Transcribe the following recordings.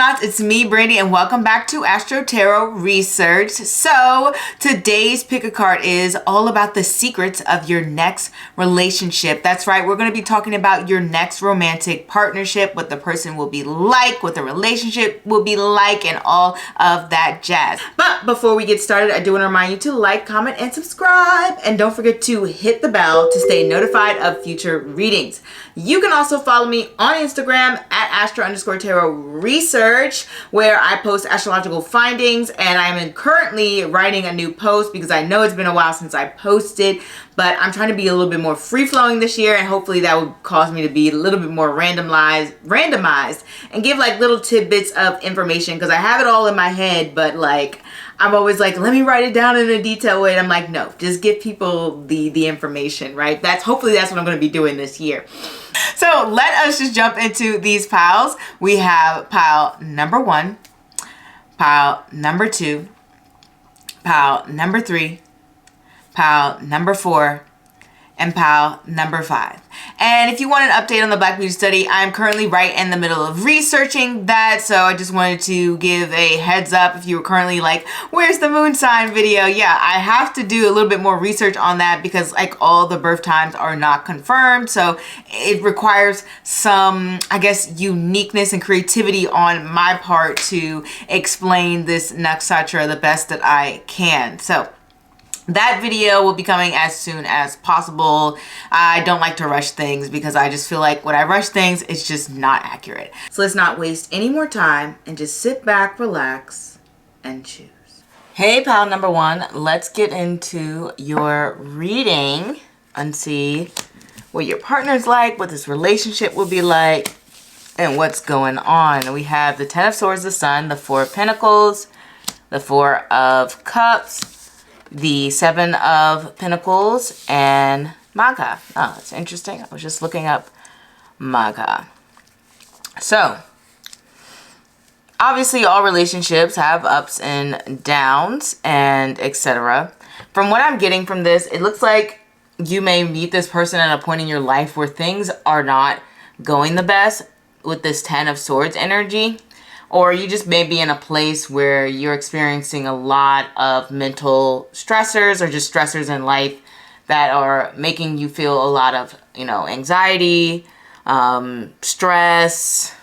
astronauts? It's me, Brandy, and welcome back to Astro-Tarot Research. So today's pick a card is all about the secrets of your next relationship. That's right, we're going to be talking about your next romantic partnership, what the person will be like, what the relationship will be like, and all of that jazz. But before we get started, I do want to remind you to like, comment, and subscribe. And don't forget to hit the bell to stay notified of future readings. You can also follow me on Instagram at Astro_Tarot Research, where I post astrological findings, and I'm currently writing a new post because I know it's been a while since I posted, but I'm trying to be a little bit more free-flowing this year, and hopefully that will cause me to be a little bit more randomized and give like little tidbits of information, because I have it all in my head, but like I'm always like, let me write it down in a detailed way, and I'm like, no, just give people the information, right? Hopefully that's what I'm going to be doing this year. So let us just jump into these piles. We have pile number 1, pile number 2, pile number 3, pile number 4, and pile number 5. And if you want an update on the Black Beauty study, I'm currently right in the middle of researching that, so I just wanted to give a heads up if you were currently like, where's the moon sign video? Yeah, I have to do a little bit more research on that because like all the birth times are not confirmed, so it requires some, I guess, uniqueness and creativity on my part to explain this nakshatra the best that I can. So that video will be coming as soon as possible. I don't like to rush things because I just feel like when I rush things, it's just not accurate. So let's not waste any more time and just sit back, relax, and choose. Hey, pile number 1, let's get into your reading and see what your partner's like, what this relationship will be like, and what's going on. We have the 10 of Swords, the Sun, the 4 of Pentacles, the 4 of Cups, the 7 of Pentacles, and Maga. Oh, that's interesting. I was just looking up Maga. So, obviously all relationships have ups and downs and etc. From what I'm getting from this, it looks like you may meet this person at a point in your life where things are not going the best with this 10 of Swords energy. Or you just may be in a place where you're experiencing a lot of mental stressors or just stressors in life that are making you feel a lot of, anxiety, stress,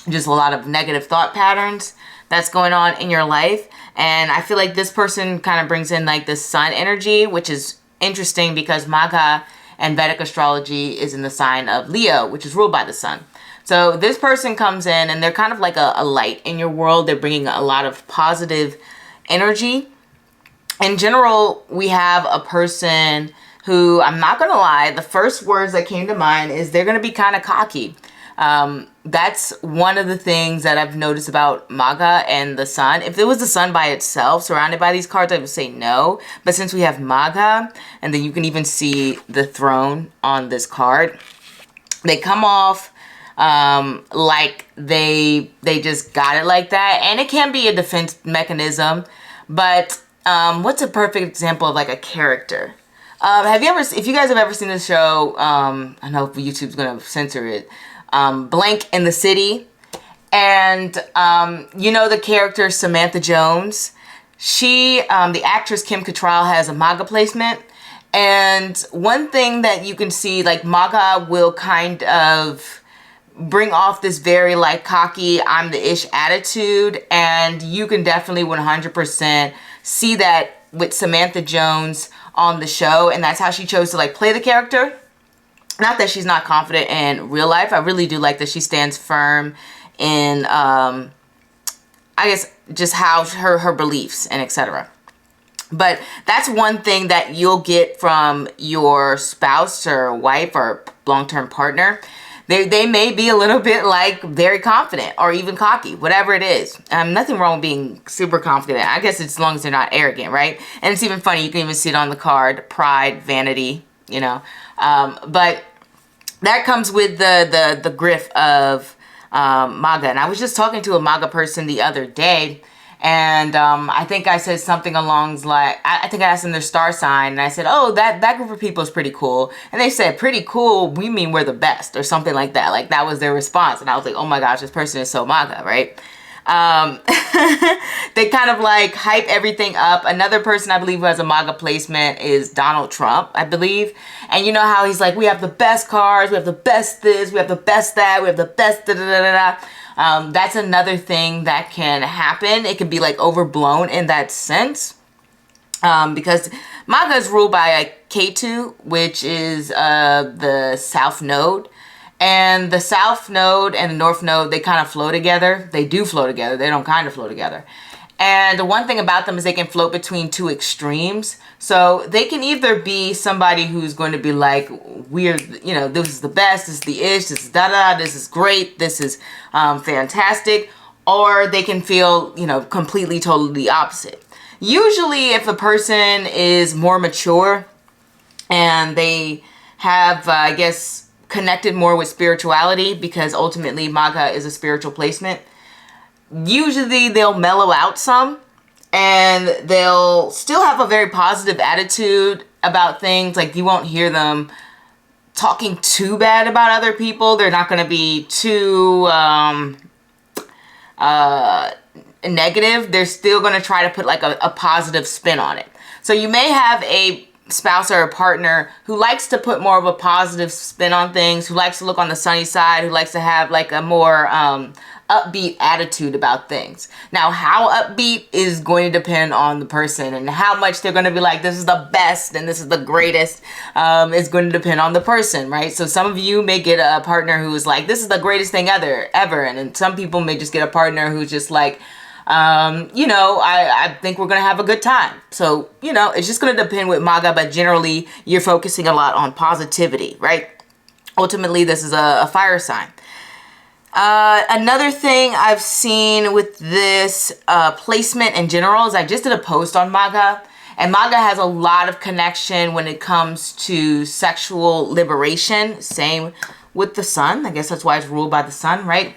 just a lot of negative thought patterns that's going on in your life. And I feel like this person kind of brings in like this sun energy, which is interesting because Maga and Vedic astrology is in the sign of Leo, which is ruled by the sun. So this person comes in and they're kind of like a light in your world. They're bringing a lot of positive energy. In general, we have a person who, I'm not going to lie, the first words that came to mind is they're going to be kind of cocky. That's one of the things that I've noticed about Maga and the sun. If it was the sun by itself, surrounded by these cards, I would say no. But since we have Maga, and then you can even see the throne on this card, they come off like they just got it like that, and it can be a defense mechanism. But what's a perfect example of like a character? If you guys have ever seen the show, I know YouTube's gonna censor it, Blank in the City, and the character Samantha Jones, she the actress Kim Cattrall has a Maga placement. And one thing that you can see, like Maga will kind of bring off this very like cocky, I'm the ish attitude, and you can definitely 100% see that with Samantha Jones on the show, and that's how she chose to like play the character. Not that she's not confident in real life. I really do like that she stands firm in I guess just how her beliefs and etc. But that's one thing that you'll get from your spouse or wife or long-term partner. They may be a little bit like very confident or even cocky, whatever it is. Nothing wrong with being super confident. I guess it's as long as they're not arrogant, right? And it's even funny, you can even see it on the card, pride, vanity, but that comes with the griff of Maga. And I was just talking to a Maga person the other day, And I think I said something along like, I think I asked them their star sign, and I said, oh, that group of people is pretty cool. And they said, pretty cool, we mean we're the best, or something like that. Like, that was their response. And I was like, oh my gosh, this person is so MAGA, right? They kind of like hype everything up. Another person I believe who has a MAGA placement is Donald Trump, I believe. And you know how he's like, we have the best cars, we have the best this, we have the best that, we have the best da da da da da. That's another thing that can happen. It can be like overblown in that sense. Because MAGA is ruled by a K2, which is the South Node. And the South Node and the North Node, they kind of flow together. They do flow together. They don't kind of flow together. And the one thing about them is they can float between two extremes. So they can either be somebody who's going to be like, we're, you know, this is the best, this is the ish, this is da-da, this is great, this is fantastic. Or they can feel, you know, completely, totally the opposite. Usually if a person is more mature and they have, I guess, connected more with spirituality, because ultimately MAGA is a spiritual placement, usually they'll mellow out some and they'll still have a very positive attitude about things. Like, you won't hear them talking too bad about other people. They're not going to be too negative. They're still going to try to put like a positive spin on it. So you may have a spouse or a partner who likes to put more of a positive spin on things, who likes to look on the sunny side, who likes to have like a more upbeat attitude about things. Now, how upbeat is going to depend on the person, and how much they're going to be like, this is the best and this is the greatest, is going to depend on the person, right? So some of you may get a partner who is like, this is the greatest thing ever, and then some people may just get a partner who's just like, you know, I think we're going to have a good time. So, you know, it's just going to depend with MAGA, but generally you're focusing a lot on positivity, right? Ultimately, this is a fire sign. Another thing I've seen with this placement in general is I just did a post on MAGA, and MAGA has a lot of connection when it comes to sexual liberation. Same with the sun. I guess that's why it's ruled by the sun, right?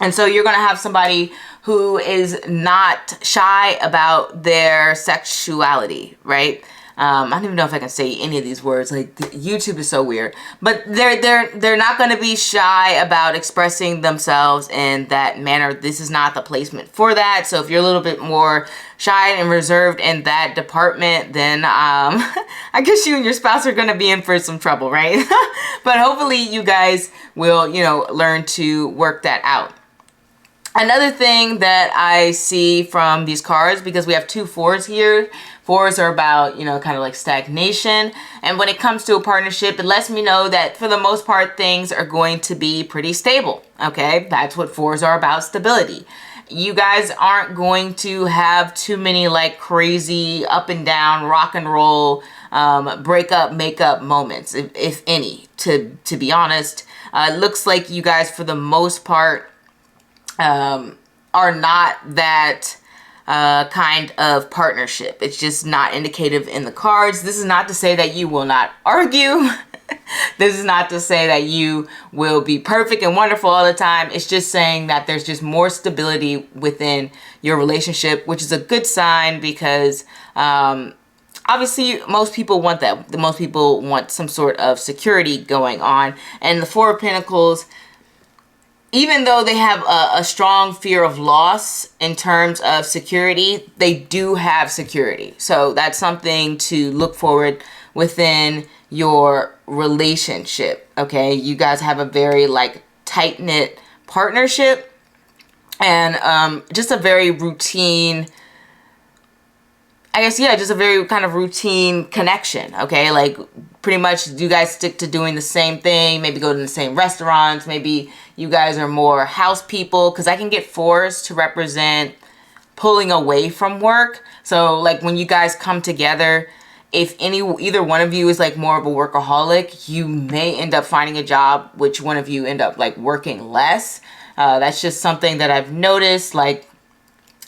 And so you're going to have somebody who is not shy about their sexuality, right? I don't even know if I can say any of these words. Like, YouTube is so weird. But they're not going to be shy about expressing themselves in that manner. This is not the placement for that. So if you're a little bit more shy and reserved in that department, then I guess you and your spouse are going to be in for some trouble, right? But hopefully you guys will, you know, learn to work that out. Another thing that I see from these cards, because we have two fours here, fours are about, you know, kind of like stagnation. And when it comes to a partnership, it lets me know that for the most part, things are going to be pretty stable. Okay, that's what fours are about, stability. You guys aren't going to have too many like crazy up and down rock and roll breakup, makeup moments, if any, to be honest. It looks like you guys, for the most part, are not that kind of partnership. It's just not indicative in the cards. This is not to say that you will not argue. This is not to say that you will be perfect and wonderful all the time. It's just saying that there's just more stability within your relationship, which is a good sign, because obviously most people want that. Most people want some sort of security going on. And the Four of Pentacles, even though they have a strong fear of loss in terms of security, they do have security. So that's something to look forward within your relationship, okay? You guys have a very like tight-knit partnership, and just a very routine, I guess, yeah, just a very kind of routine connection, okay? Like, pretty much you guys stick to doing the same thing, maybe go to the same restaurants, maybe you guys are more house people, because I can get fours to represent pulling away from work. So like when you guys come together, if either one of you is like more of a workaholic, you may end up finding a job which one of you end up like working less. That's just something that I've noticed. Like,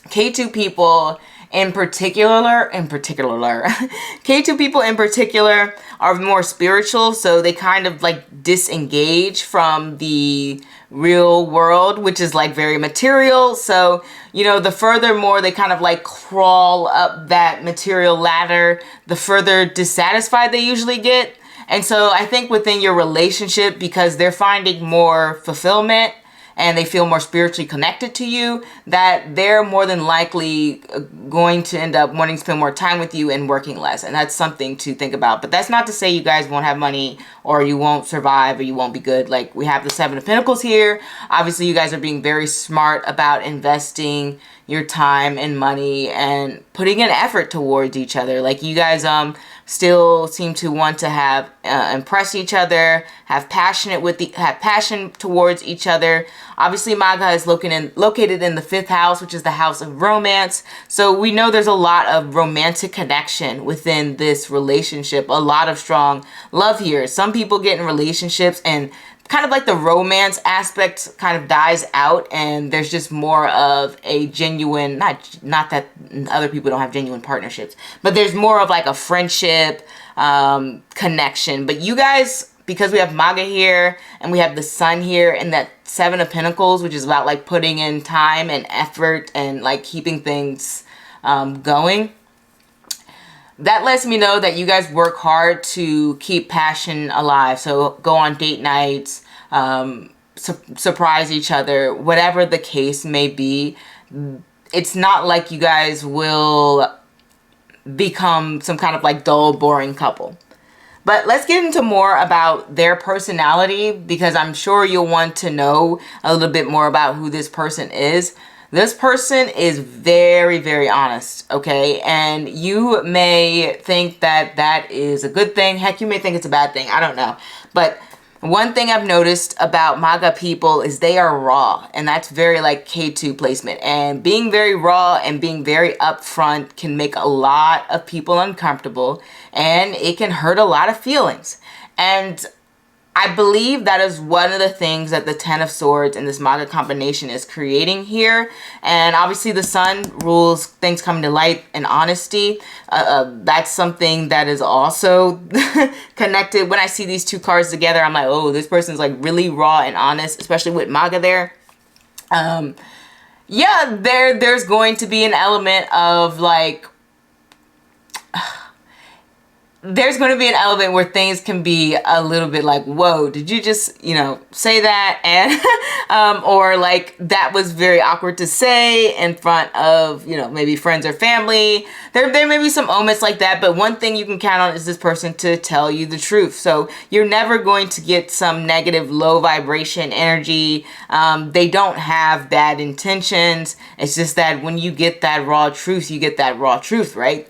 K2 people K2 people in particular are more spiritual, so they kind of like disengage from the real world, which is like very material. So, you know, the furthermore they kind of like crawl up that material ladder, the further dissatisfied they usually get. And so I think within your relationship, because they're finding more fulfillment and they feel more spiritually connected to you, that they're more than likely going to end up wanting to spend more time with you and working less. And that's something to think about. But that's not to say you guys won't have money or you won't survive or you won't be good. Like, we have the Seven of Pentacles here. Obviously, you guys are being very smart about investing your time and money and putting an effort towards each other. Like, you guys still seem to want to have impress each other, have passion towards each other. Obviously, Maga is located in the 5th house, which is the house of romance. So we know there's a lot of romantic connection within this relationship, a lot of strong love here. Some people get in relationships and kind of like the romance aspect kind of dies out, and there's just more of a genuine, not that other people don't have genuine partnerships, but there's more of like a friendship connection. But you guys, because we have Maga here and we have the Sun here and that Seven of Pentacles, which is about like putting in time and effort and like keeping things going, that lets me know that you guys work hard to keep passion alive. So go on date nights, surprise each other, whatever the case may be. It's not like you guys will become some kind of like dull, boring couple. But let's get into more about their personality, because I'm sure you'll want to know a little bit more about who this person is. This person is very, very honest, okay? And you may think that that is a good thing. Heck, you may think it's a bad thing. I don't know. But one thing I've noticed about Maga people is they are raw. And that's very like K2 placement. And being very raw and being very upfront can make a lot of people uncomfortable. And it can hurt a lot of feelings. And I believe that is one of the things that the Ten of Swords and this Maga combination is creating here. And obviously the Sun rules things coming to light and honesty. That's something that is also connected. When I see these two cards together, I'm like, oh, this person's like really raw and honest, especially with Maga there. Yeah, there's going to be an element of like, there's going to be an element where things can be a little bit like, whoa, did you just, you know, say that? And, or like, that was very awkward to say in front of, you know, maybe friends or family. There may be some moments like that, but one thing you can count on is this person to tell you the truth. So you're never going to get some negative, low vibration energy. They don't have bad intentions. It's just that when you get that raw truth, you get that raw truth, right?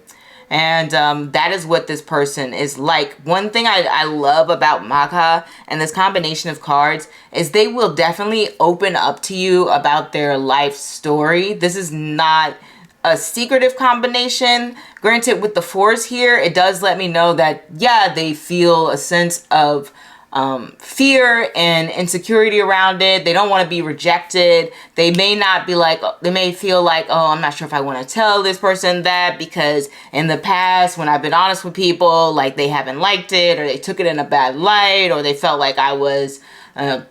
And that is what this person is like. One thing I love about Maga and this combination of cards is they will definitely open up to you about their life story. This is not a secretive combination. Granted, with the Fours here, it does let me know that, yeah, they feel a sense of fear and insecurity around it. They don't want to be rejected. They may not be like, they may feel like, oh, I'm not sure if I want to tell this person that, because in the past when I've been honest with people, like they haven't liked it, or they took it in a bad light, or they felt like I was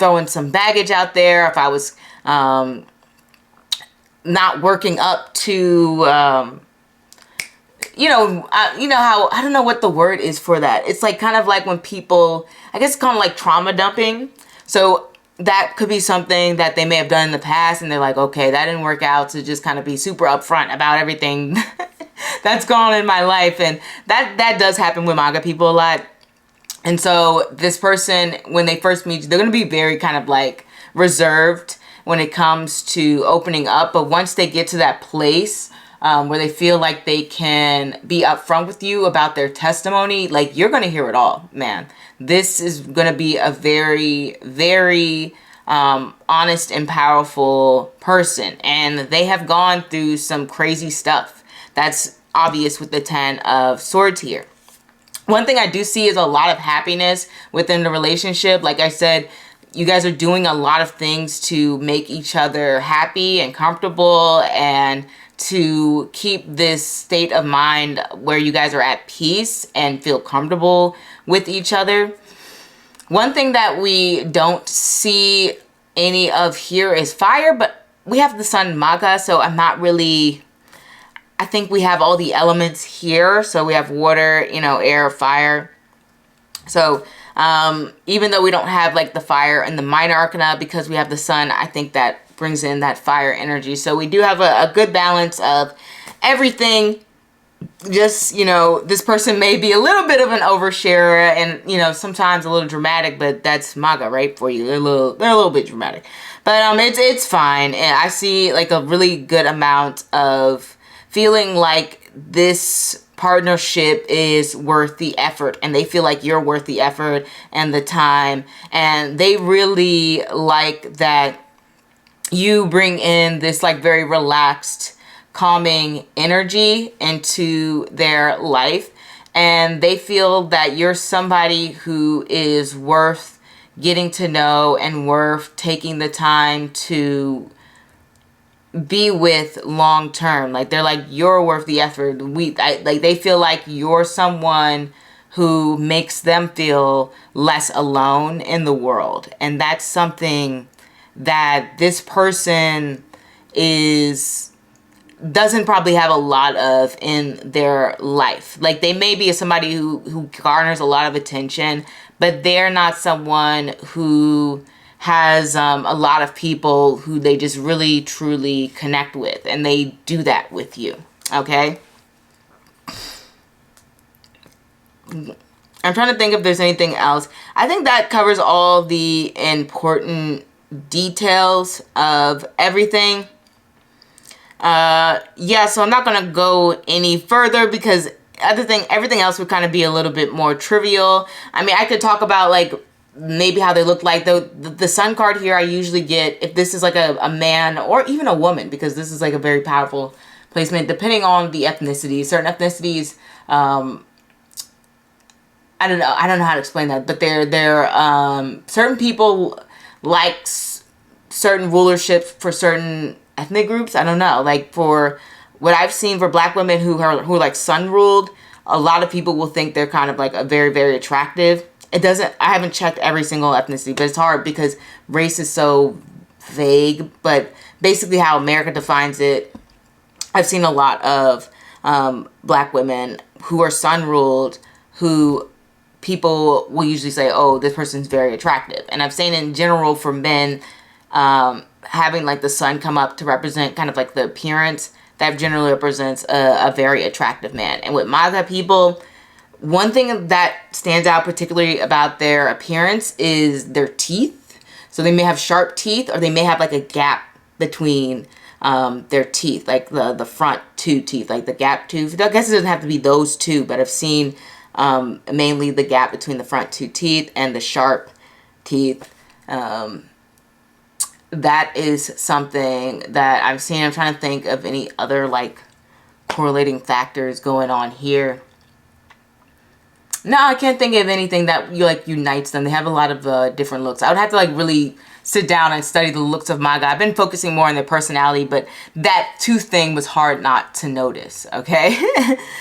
throwing some baggage out there, if I was not working up to you know how, I don't know what the word is for that. It's like kind of like when people, I guess it's kind of like trauma dumping. So that could be something that they may have done in the past and they're like, okay, that didn't work out, to just kind of be super upfront about everything that's gone on in my life. And that does happen with Maga people a lot. And so this person, when they first meet you, they're going to be very kind of like reserved when it comes to opening up. But once they get to that place where they feel like they can be upfront with you about their testimony, like you're going to hear it all, man. This is going to be a very, very honest and powerful person. And they have gone through some crazy stuff. That's obvious with the Ten of Swords here. One thing I do see is a lot of happiness within the relationship. Like I said, you guys are doing a lot of things to make each other happy and comfortable and to keep this state of mind where you guys are at peace and feel comfortable with each other. One thing that we don't see any of here is fire, but we have the sun Maga, so I'm not really... I think we have all the elements here. So we have water, you know, air, fire. So even though we don't have like the fire in the minor arcana, because we have the sun, I think that brings in that fire energy. So we do have a good balance of everything. Just, you know, this person may be a little bit of an oversharer and, you know, sometimes a little dramatic, but that's Maga, right? For you. They're a little bit dramatic. But it's fine. And I see like a really good amount of feeling like this partnership is worth the effort, and they feel like you're worth the effort and the time, and they really like that you bring in this like very relaxed, calming energy into their life, and they feel that you're somebody who is worth getting to know and worth taking the time to be with long term. Like they're like, you're worth the effort. Like they feel like you're someone who makes them feel less alone in the world, and that's something that this person doesn't probably have a lot of in their life. Like they may be somebody who garners a lot of attention, but they're not someone who has a lot of people who they just really truly connect with, and they do that with you. Okay, I'm trying to think if there's anything else. I think that covers all the important details of everything. Yeah, so I'm not gonna go any further because everything else would kind of be a little bit more trivial. I mean, I could talk about like maybe how they look like. The sun card here I usually get if this is like a man or even a woman, because this is like a very powerful placement depending on the ethnicity. Certain ethnicities, I don't know how to explain that, but they're certain people like certain rulership for certain ethnic groups. I don't know, like for what I've seen for black women who are like sun ruled, a lot of people will think they're kind of like a very, very attractive. I haven't checked every single ethnicity, but it's hard because race is so vague. But basically how America defines it, I've seen a lot of black women who are sun ruled, who people will usually say, oh, this person's very attractive. And I've seen in general for men, having like the sun come up to represent kind of like the appearance, that generally represents a very attractive man. And with Maga people, one thing that stands out particularly about their appearance is their teeth. So they may have sharp teeth, or they may have like a gap between their teeth, like the front two teeth, like the gap tooth. I guess it doesn't have to be those two, but I've seen mainly the gap between the front two teeth and the sharp teeth. That is something that I've seen. I'm trying to think of any other like correlating factors going on here. No, I can't think of anything that unites them. They have a lot of different looks. I would have to like really sit down and study the looks of Maga. I've been focusing more on their personality, but that tooth thing was hard not to notice, okay?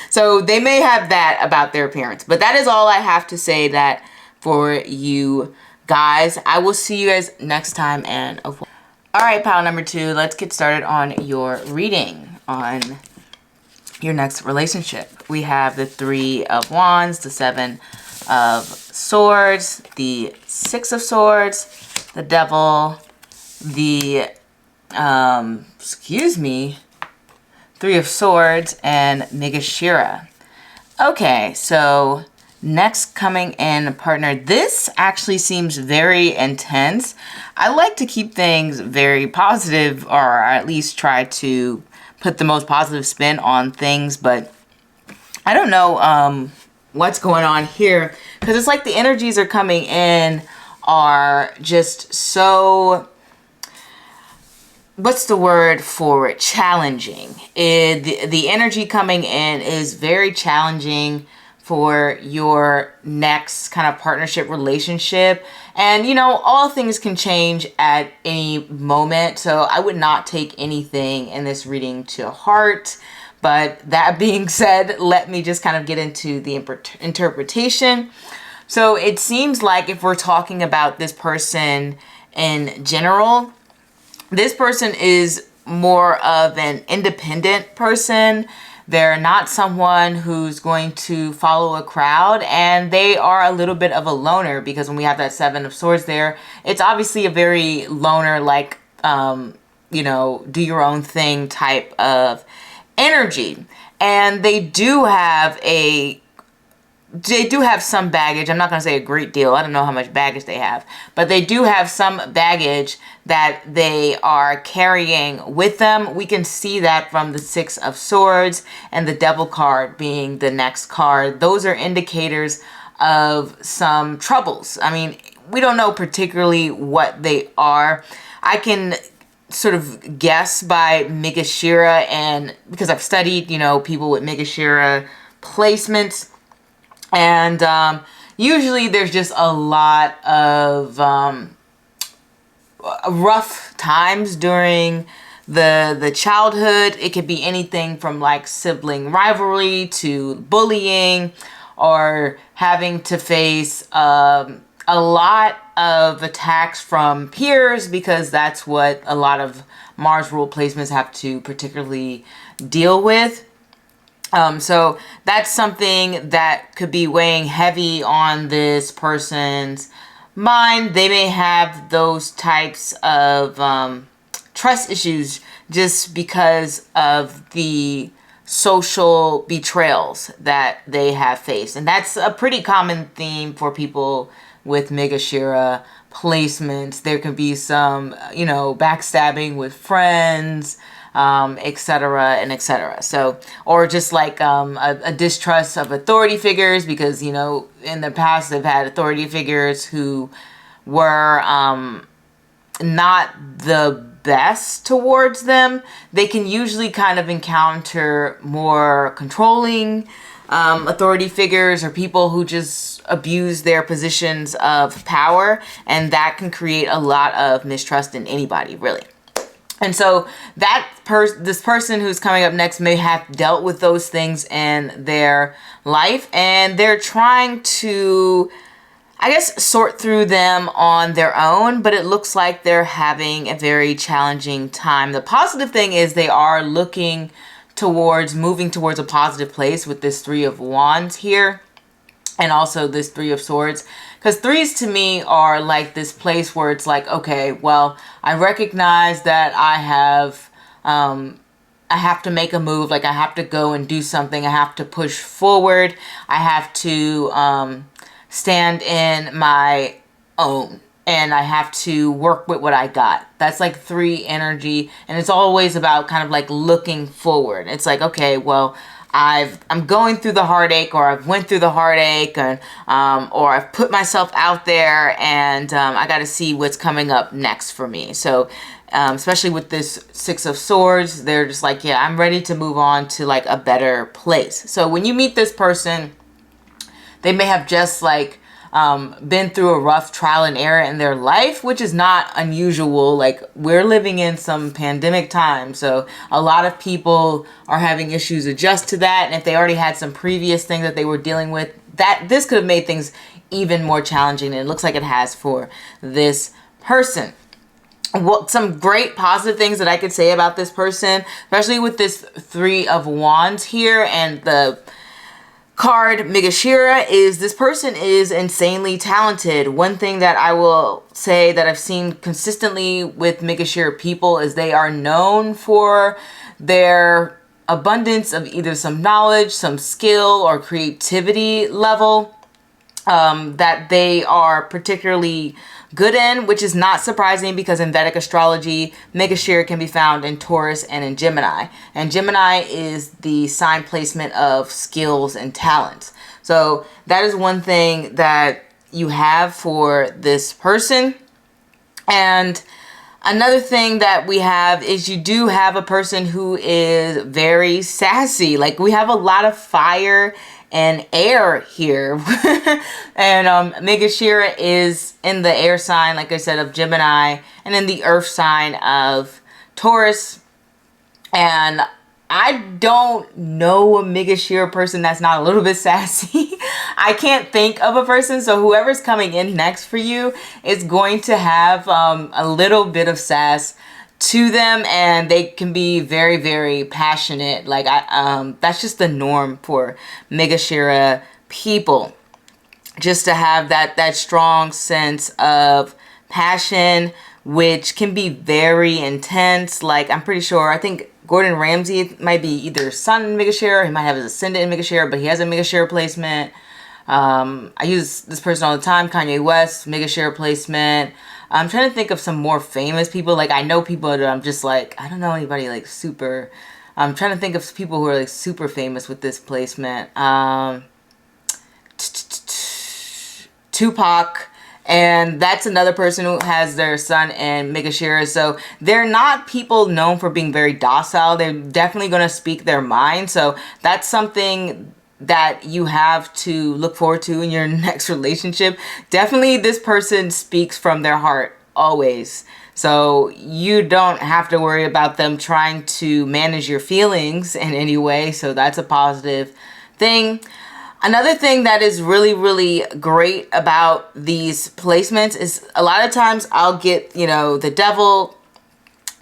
So they may have that about their appearance, but that is all I have to say that for you guys. I will see you guys next time, and all right, pile number 2, let's get started on your reading on your next relationship. We have the 3 of Wands, the 7 of Swords, the 6 of Swords, the Devil, the 3 of Swords, and Megashira. Okay, so next coming in, partner, this actually seems very intense. I like to keep things very positive, or at least try to put the most positive spin on things, but I don't know what's going on here, because it's like the energies are coming in are just so, what's the word for it? Challenging. The energy coming in is very challenging for your next kind of partnership relationship. And, you know, all things can change at any moment. So I would not take anything in this reading to heart. But that being said, let me just kind of get into the interpretation. So it seems like if we're talking about this person in general, this person is more of an independent person. They're not someone who's going to follow a crowd, and they are a little bit of a loner, because when we have that Seven of Swords there, it's obviously a very loner, like, you know, do your own thing type of energy. And they do have some baggage. I'm not going to say a great deal. I don't know how much baggage they have, but they do have some baggage that they are carrying with them. We can see that from the Six of Swords and the Devil card being the next card. Those are indicators of some troubles. I mean, we don't know particularly what they are. I can sort of guess by Migashira, and because I've studied, you know, people with Migashira placements. And usually there's just a lot of rough times during the childhood. It could be anything from like sibling rivalry to bullying, or having to face a lot of attacks from peers, because that's what a lot of Mars rule placements have to particularly deal with. So that's something that could be weighing heavy on this person's mind. They may have those types of trust issues just because of the social betrayals that they have faced. And that's a pretty common theme for people with Migashira placements. There can be some, you know, backstabbing with friends, etc. and etc. So, or just like a distrust of authority figures, because, you know, in the past they've had authority figures who were not the best towards them. They can usually kind of encounter more controlling authority figures, or people who just abuse their positions of power, and that can create a lot of mistrust in anybody, really. And so this person who's coming up next may have dealt with those things in their life, and they're trying to, I guess, sort through them on their own, but it looks like they're having a very challenging time. The positive thing is they are moving towards a positive place with this Three of Wands here, and also this Three of Swords. Because threes to me are like this place where it's like, okay, well, I recognize that I have to make a move. Like, I have to go and do something. I have to push forward. I have to stand in my own, and I have to work with what I got. That's like three energy, and it's always about kind of like looking forward. It's like, okay, well, I'm going through the heartache, or I've went through the heartache, and or I've put myself out there, and I got to see what's coming up next for me. So especially with this Six of Swords, they're just like, yeah, I'm ready to move on to like a better place. So when you meet this person, they may have just like been through a rough trial and error in their life, which is not unusual. Like, we're living in some pandemic time, so a lot of people are having issues adjust to that. And if they already had some previous things that they were dealing with, that this could have made things even more challenging, and it looks like it has for this person. Well, some great positive things that I could say about this person, especially with this Three of Wands here and the card Migashira, is this person is insanely talented. One thing that I will say that I've seen consistently with Migashira people is they are known for their abundance of either some knowledge, some skill, or creativity level that they are particularly good in, which is not surprising because in Vedic astrology, Migashira can be found in Taurus and in Gemini. And Gemini is the sign placement of skills and talents. So that is one thing that you have for this person. And another thing that we have is you do have a person who is very sassy. Like, we have a lot of fire and air here. And Megashira is in the air sign, like I said, of Gemini, and in the earth sign of Taurus. And I don't know a Megashira person that's not a little bit sassy. I can't think of a person. So whoever's coming in next for you is going to have a little bit of sass to them, and they can be very, very passionate. Like that's just the norm for Megashira people, just to have that strong sense of passion, which can be very intense. Like I'm pretty sure, I think Gordon Ramsay might be either sun in Megashira, he might have his ascendant in Megashira, but he has a Megashira placement. I use this person all the time, Kanye West, Megashira placement. I'm trying to think of some more famous people. Like I know people that I'm just like, I don't know anybody like super. I'm trying to think of people who are like super famous with this placement. Tupac. And that's another person who has their sun in Megashira. So they're not people known for being very docile. They're definitely going to speak their mind. So that's something that you have to look forward to in your next relationship. Definitely this person speaks from their heart always. So you don't have to worry about them trying to manage your feelings in any way. So that's a positive thing. Another thing that is really, really great about these placements is a lot of times I'll get, you know, the devil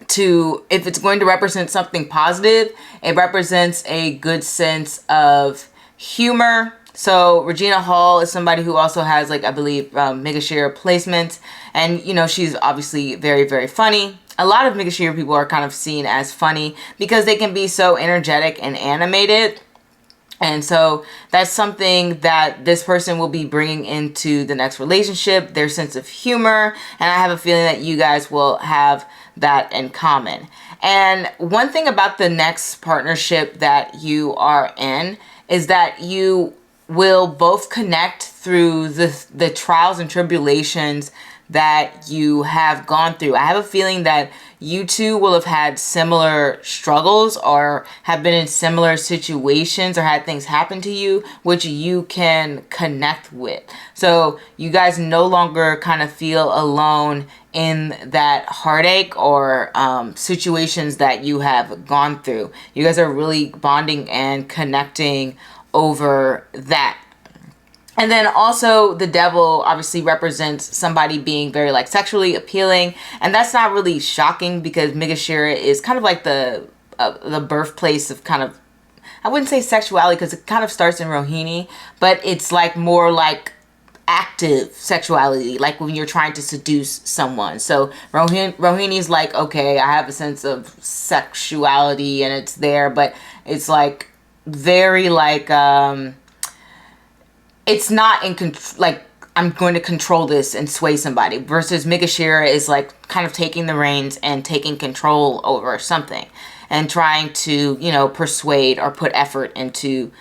to, if it's going to represent something positive, it represents a good sense of humor. So Regina Hall is somebody who also has, like, I believe, Megashira placements. And, you know, she's obviously very, very funny. A lot of Megashira people are kind of seen as funny because they can be so energetic and animated. And so that's something that this person will be bringing into the next relationship, their sense of humor. And I have a feeling that you guys will have that in common. And one thing about the next partnership that you are in is that you will both connect through the trials and tribulations that you have gone through. I have a feeling that you two will have had similar struggles or have been in similar situations or had things happen to you which you can connect with. So you guys no longer kind of feel alone in that heartache or situations that you have gone through. You guys are really bonding and connecting over that. And then also the devil obviously represents somebody being very like sexually appealing. And that's not really shocking because Megashira is kind of like the birthplace of kind of, I wouldn't say sexuality because it kind of starts in Rohini, but it's like more like active sexuality, like when you're trying to seduce someone. So Rohini is like, okay, I have a sense of sexuality and it's there, but it's like very like, it's not in like I'm going to control this and sway somebody, versus Megashira is like kind of taking the reins and taking control over something and trying to, you know, persuade or put effort into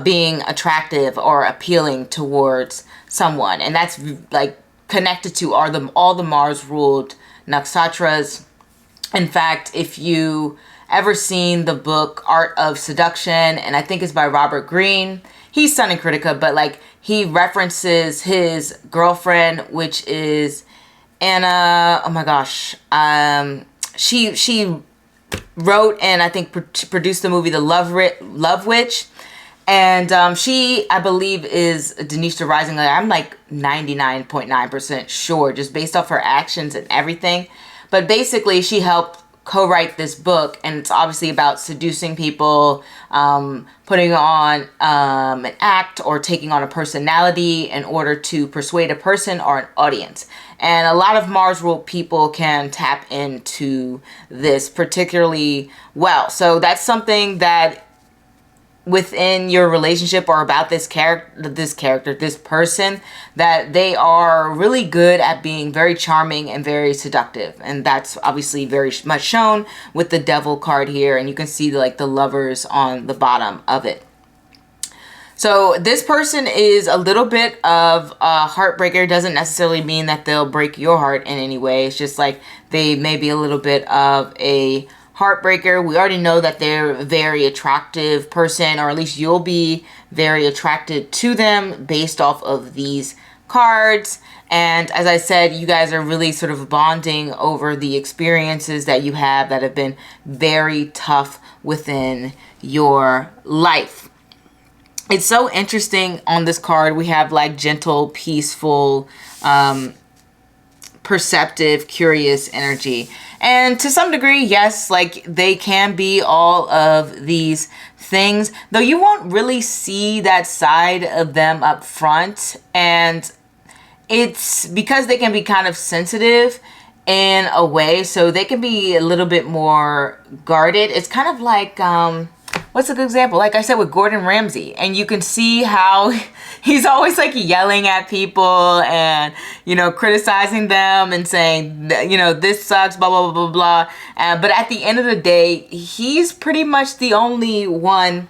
being attractive or appealing towards someone. And that's like connected to all the Mars ruled nakshatras. In fact, if you ever seen the book Art of Seduction, and I think it's by Robert Greene, he's Sun in Critica, but like he references his girlfriend, which is Anna. Oh my gosh. She wrote and I think produced the movie The Love Witch. And she, I believe, is Denisha Rising. I'm like 99.9% sure, just based off her actions and everything. But basically, she helped co-write this book, and it's obviously about seducing people, putting on an act or taking on a personality in order to persuade a person or an audience. And a lot of Mars ruled people can tap into this particularly well. So that's something that within your relationship or about this person, that they are really good at being very charming and very seductive. And that's obviously very much shown with the devil card here. And you can see like the lovers on the bottom of it. So this person is a little bit of a heartbreaker. Doesn't necessarily mean that they'll break your heart in any way. It's just like they may be a little bit of a heartbreaker. We already know that they're a very attractive person, or at least you'll be very attracted to them based off of these cards. And as I said, you guys are really sort of bonding over the experiences that you have that have been very tough within your life. It's so interesting on this card. We have like gentle, peaceful, perceptive, curious energy. And to some degree, yes, like they can be all of these things, though you won't really see that side of them up front. And it's because they can be kind of sensitive in a way, so they can be a little bit more guarded. It's kind of like, what's a good example? Like I said with Gordon Ramsay, and you can see how he's always like yelling at people and, you know, criticizing them and saying, you know, this sucks, blah, blah, blah, blah, blah. But at the end of the day, he's pretty much the only one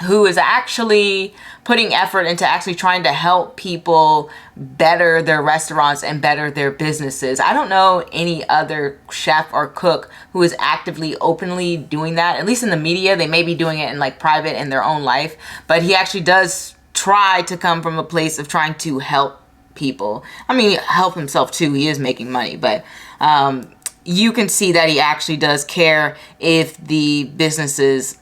who is actually putting effort into actually trying to help people better their restaurants and better their businesses. I don't know any other chef or cook who is actively, openly doing that. At least in the media, they may be doing it in like private in their own life, but he actually does try to come from a place of trying to help people. I mean, help himself too. He is making money, but you can see that he actually does care if the businesses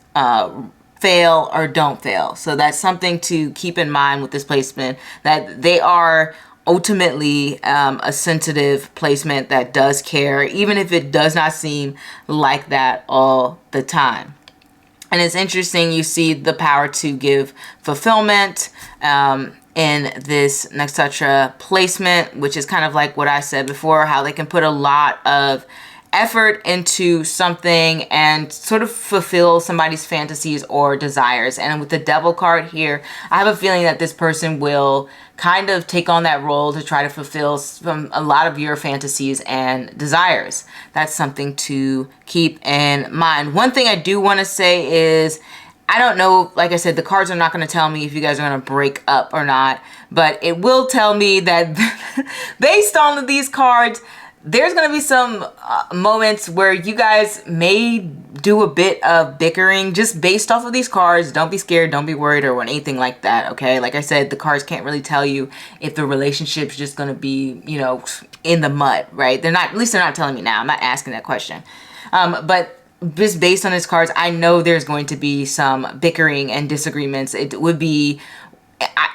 fail or don't fail. So that's something to keep in mind with this placement, that they are ultimately a sensitive placement that does care, even if it does not seem like that all the time. And it's interesting, you see the power to give fulfillment in this Nakshatra placement, which is kind of like what I said before, how they can put a lot of effort into something and sort of fulfill somebody's fantasies or desires. And with the Devil card here, I have a feeling that this person will kind of take on that role to try to fulfill a lot of your fantasies and desires. That's something to keep in mind. One thing I do want to say is, I don't know, like I said, the cards are not going to tell me if you guys are going to break up or not, but it will tell me that based on these cards, there's going to be some moments where you guys may do a bit of bickering just based off of these cards. Don't be scared. Don't be worried or anything like that. Okay. Like I said, the cards can't really tell you if the relationship's just going to be, you know, in the mud, right? They're not, at least they're not telling me now. I'm not asking that question. But just based on these cards, I know there's going to be some bickering and disagreements. It would be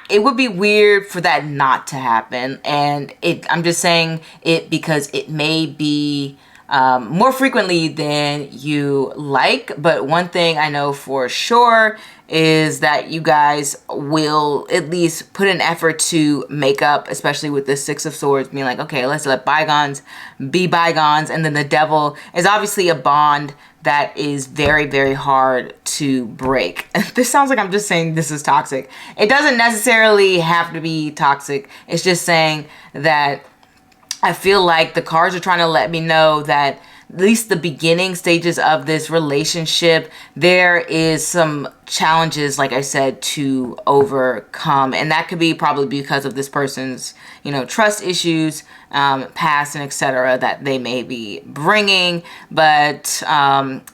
weird for that not to happen. And I'm just saying it because it may be more frequently than you like. But one thing I know for sure is that you guys will at least put an effort to make up, especially with the Six of Swords being like, okay, let's let bygones be bygones. And then the Devil is obviously a bond that is very, very hard to break. This sounds like I'm just saying this is toxic. It doesn't necessarily have to be toxic. It's just saying that I feel like the cards are trying to let me know that at least the beginning stages of this relationship, there is some challenges, like I said, to overcome. And that could be probably because of this person's, you know, trust issues, past and etc. that they may be bringing. But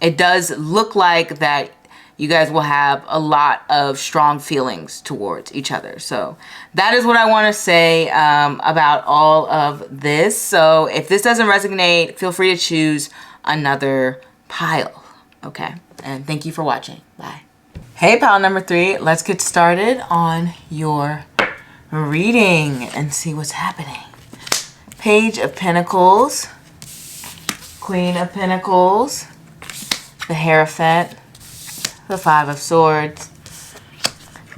it does look like that you guys will have a lot of strong feelings towards each other. So that is what I want to say about all of this. So if this doesn't resonate, feel free to choose another pile. Okay. And thank you for watching. Bye. Hey, pile number 3. Let's get started on your reading and see what's happening. Page of Pentacles, Queen of Pentacles, the Hierophant, the Five of Swords,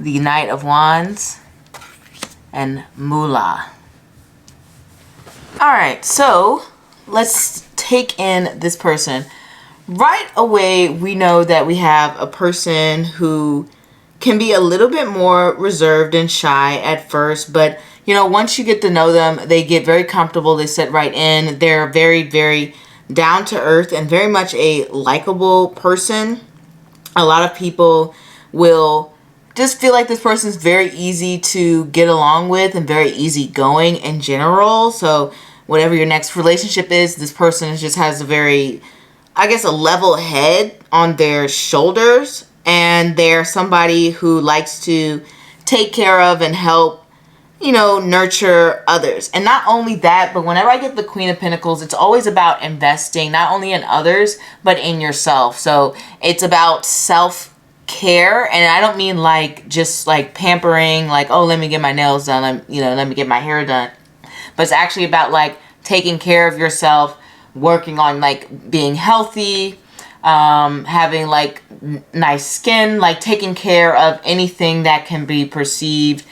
the Knight of Wands, and Moolah. All right, so let's take in this person. Right away, we know that we have a person who can be a little bit more reserved and shy at first, but you know, once you get to know them, they get very comfortable. They sit right in. They're very, very down to earth and very much a likable person. A lot of people will just feel like this person's very easy to get along with and very easygoing in general. So whatever your next relationship is, this person just has a very I guess, a level head on their shoulders, and they're somebody who likes to take care of and help, you know, nurture others. And not only that, but whenever I get the Queen of Pentacles, it's always about investing not only in others, but in yourself. So it's about self-care. And I don't mean like just like pampering, like, oh, let me get my nails done, let me get my hair done. But it's actually about like taking care of yourself, working on like being healthy, having like nice skin, like taking care of anything that can be perceived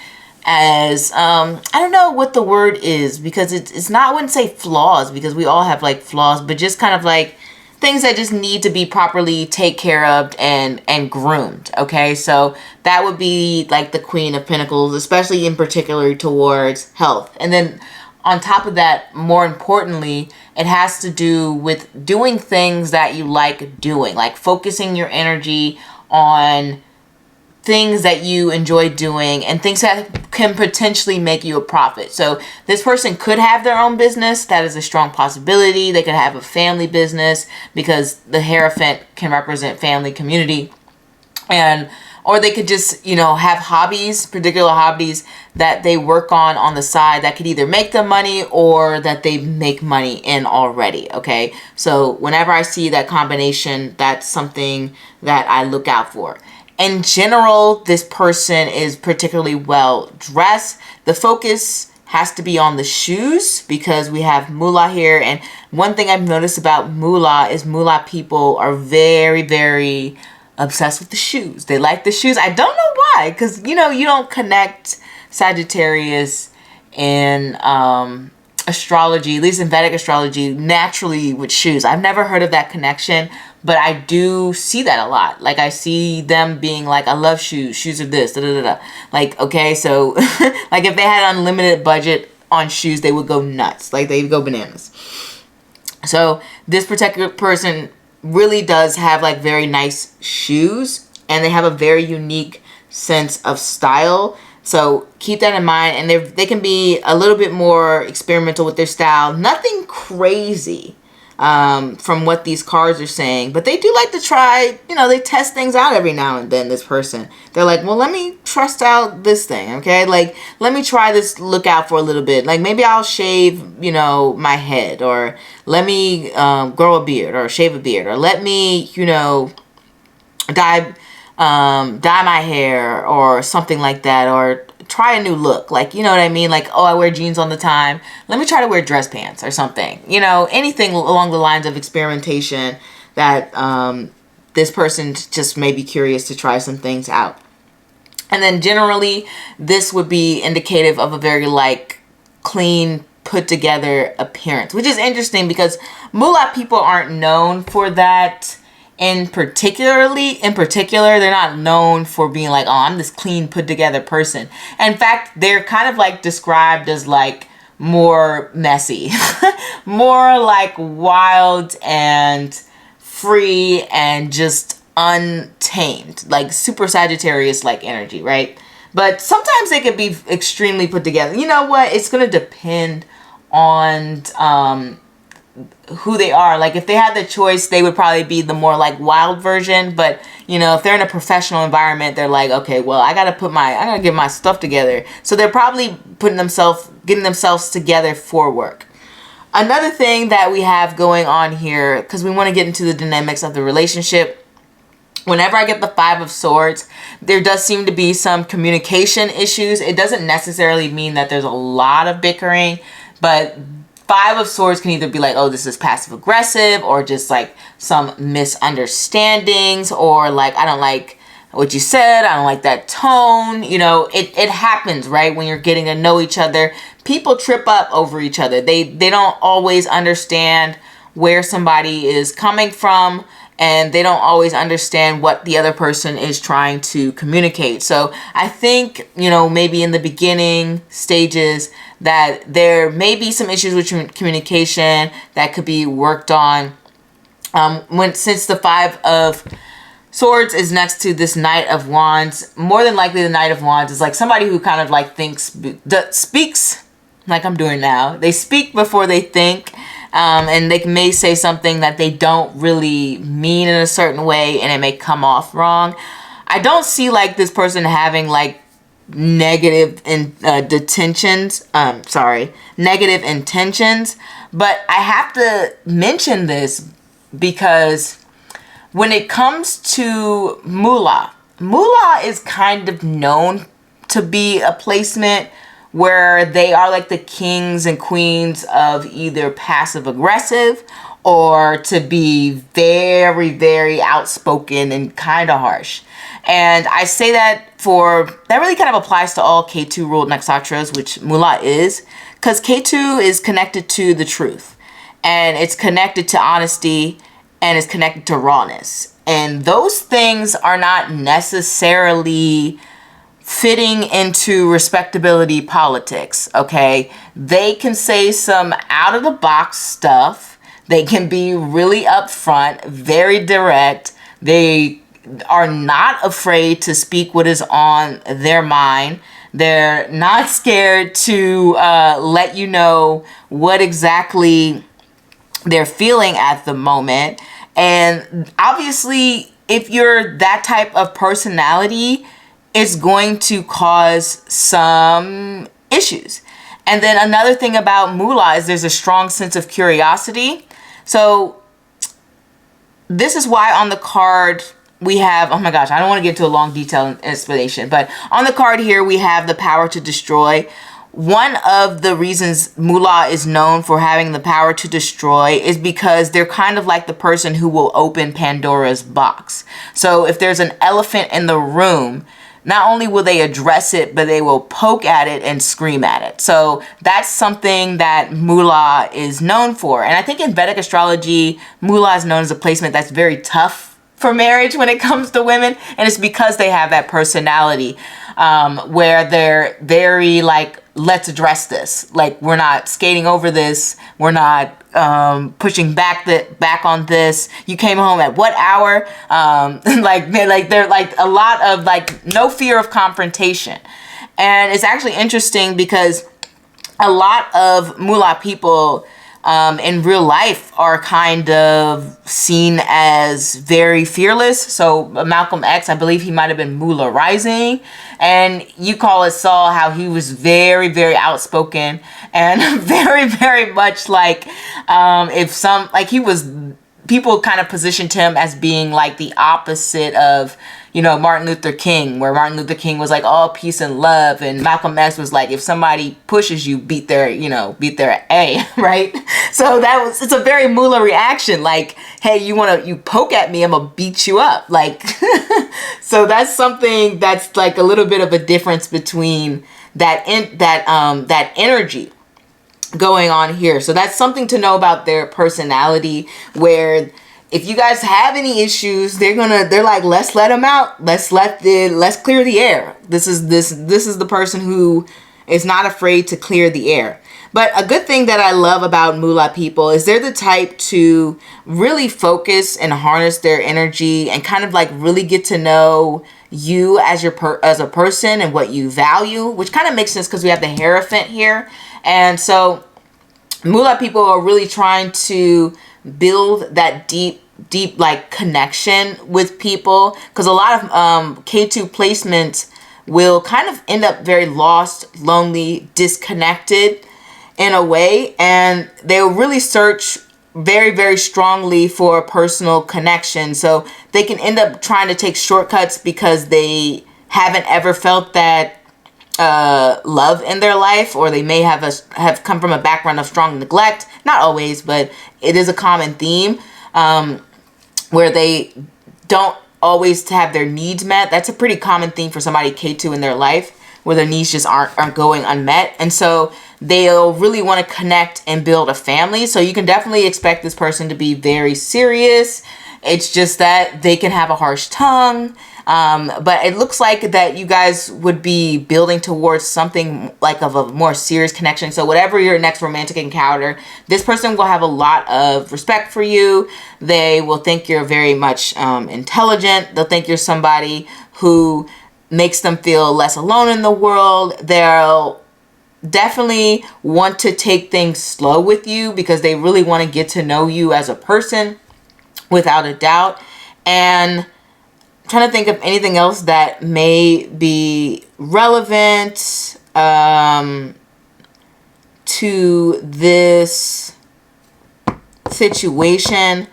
as I don't know what the word is, because it's not, I wouldn't say flaws, because we all have like flaws, but just kind of like things that just need to be properly taken care of and groomed. Okay, so that would be like the Queen of Pentacles, especially in particular towards health. And then on top of that, more importantly, it has to do with doing things that you like doing, like focusing your energy on things that you enjoy doing and things that can potentially make you a profit. So this person could have their own business. That is a strong possibility. They could have a family business, because the Hierophant can represent family, community. Or they could just, you know, have hobbies, particular hobbies that they work on the side that could either make them money or that they make money in already. Okay, so whenever I see that combination, that's something that I look out for. In general, this person is particularly well dressed. The focus has to be on the shoes, because we have Moolah here. And one thing I've noticed about Moolah is Moolah people are very, very obsessed with the shoes. They like the shoes. I don't know why, because, you know, you don't connect Sagittarius in astrology, at least in Vedic astrology, naturally with shoes. I've never heard of that connection, but I do see that a lot. Like, I see them being like, I love shoes. Shoes are this, da da da da. Like, okay, so like if they had unlimited budget on shoes, they would go nuts. Like, they'd go bananas. So this particular person really does have like very nice shoes, and they have a very unique sense of style. So keep that in mind. And they can be a little bit more experimental with their style. Nothing crazy from what these cards are saying, but they do like to try, you know, they test things out every now and then. This person, they're like, well, let me trust out this thing. Okay, like, let me try this look out for a little bit. Like, maybe I'll shave, you know, my head, or let me grow a beard or shave a beard, or let me, you know, dye my hair or something like that, or try a new look. Like, you know what I mean? Like, oh, I wear jeans all the time. Let me try to wear dress pants or something. You know, anything along the lines of experimentation that this person just may be curious to try some things out. And then generally, this would be indicative of a very like clean, put together appearance, which is interesting because Moolah people aren't known for that. In particular, they're not known for being like, oh, I'm this clean, put together person. In fact, they're kind of like described as like more messy, more like wild and free and just untamed, like super Sagittarius like energy, right? But sometimes they could be extremely put together. You know what? It's going to depend on who they are. Like, if they had the choice, they would probably be the more like wild version. But, you know, if they're in a professional environment, they're like, okay, well, I gotta get my stuff together. So they're probably getting themselves together for work. Another thing that we have going on here, because we want to get into the dynamics of the relationship, whenever I get the Five of Swords, there does seem to be some communication issues. It doesn't necessarily mean that there's a lot of bickering, but Five of Swords can either be like, oh, this is passive aggressive, or just like some misunderstandings, or like, I don't like what you said, I don't like that tone. You know, it happens, right? When you're getting to know each other, people trip up over each other. They don't always understand where somebody is coming from, and they don't always understand what the other person is trying to communicate. So I think, you know, maybe in the beginning stages that there may be some issues with communication that could be worked on. Since the Five of Swords is next to this Knight of Wands, more than likely the Knight of Wands is like somebody who kind of like speaks like I'm doing now. They speak before they think. And they may say something that they don't really mean in a certain way, and it may come off wrong. I don't see like this person having like negative negative intentions, but I have to mention this because when it comes to Moolah is kind of known to be a placement where they are like the kings and queens of either passive aggressive or to be very, very outspoken and kind of harsh. And I say that really kind of applies to all K2 ruled nakshatras, which Moolah is, because K2 is connected to the truth, and it's connected to honesty, and it's connected to rawness. And those things are not necessarily fitting into respectability politics, okay? They can say some out of the box stuff. They can be really upfront, very direct. They are not afraid to speak what is on their mind. They're not scared to let you know what exactly they're feeling at the moment. And obviously, if you're that type of personality, it's going to cause some issues. And then another thing about Moolah is there's a strong sense of curiosity. So this is why on the card we have, oh my gosh, I don't want to get into a long detailed explanation, but on the card here we have the power to destroy. One of the reasons Moolah is known for having the power to destroy is because they're kind of like the person who will open Pandora's box. So if there's an elephant in the room, not only will they address it, but they will poke at it and scream at it. So that's something that Moolah is known for. And I think in Vedic astrology, Moolah is known as a placement that's very tough for marriage when it comes to women. And it's because they have that personality where they're very like, let's address this. Like, we're not skating over this. We're not pushing back on this. You came home at what hour? They're like a lot of like no fear of confrontation. And it's actually interesting because a lot of Moolah people in real life are kind of seen as very fearless. So Malcolm X, I believe he might have been Moolah rising. And you call it Saul, how he was very, very outspoken and very, very much like people kind of positioned him as being like the opposite of, Martin Luther King, where Martin Luther King was like all peace and love. And Malcolm X was like, if somebody pushes you, beat their A, right? So it's a very Moolah reaction. Like, hey, you poke at me, I'm gonna beat you up. Like, so that's something that's like a little bit of a difference between that energy going on here. So that's something to know about their personality, where if you guys have any issues, they're like, let's let them out. Let's clear the air. This is the person who is not afraid to clear the air. But a good thing that I love about Moolah people is they're the type to really focus and harness their energy and kind of like really get to know you as a person and what you value, which kind of makes sense because we have the Hierophant here. And so Moolah people are really trying to build that deep like connection with people, because a lot of K2 placements will kind of end up very lost, lonely, disconnected in a way, and they'll really search very, very strongly for a personal connection. So they can end up trying to take shortcuts because they haven't ever felt that love in their life, or they may have come from a background of strong neglect. Not always, but it is a common theme where they don't always have their needs met. That's a pretty common theme for somebody K2 in their life, where their needs just aren't going unmet. And so they'll really want to connect and build a family. So you can definitely expect this person to be very serious. It's just that they can have a harsh tongue. But it looks like that you guys would be building towards something like of a more serious connection. So whatever your next romantic encounter, this person will have a lot of respect for you. They will think you're very much intelligent. They'll think you're somebody who makes them feel less alone in the world. They'll definitely want to take things slow with you because they really want to get to know you as a person, without a doubt. And I'm trying to think of anything else that may be relevant to this situation.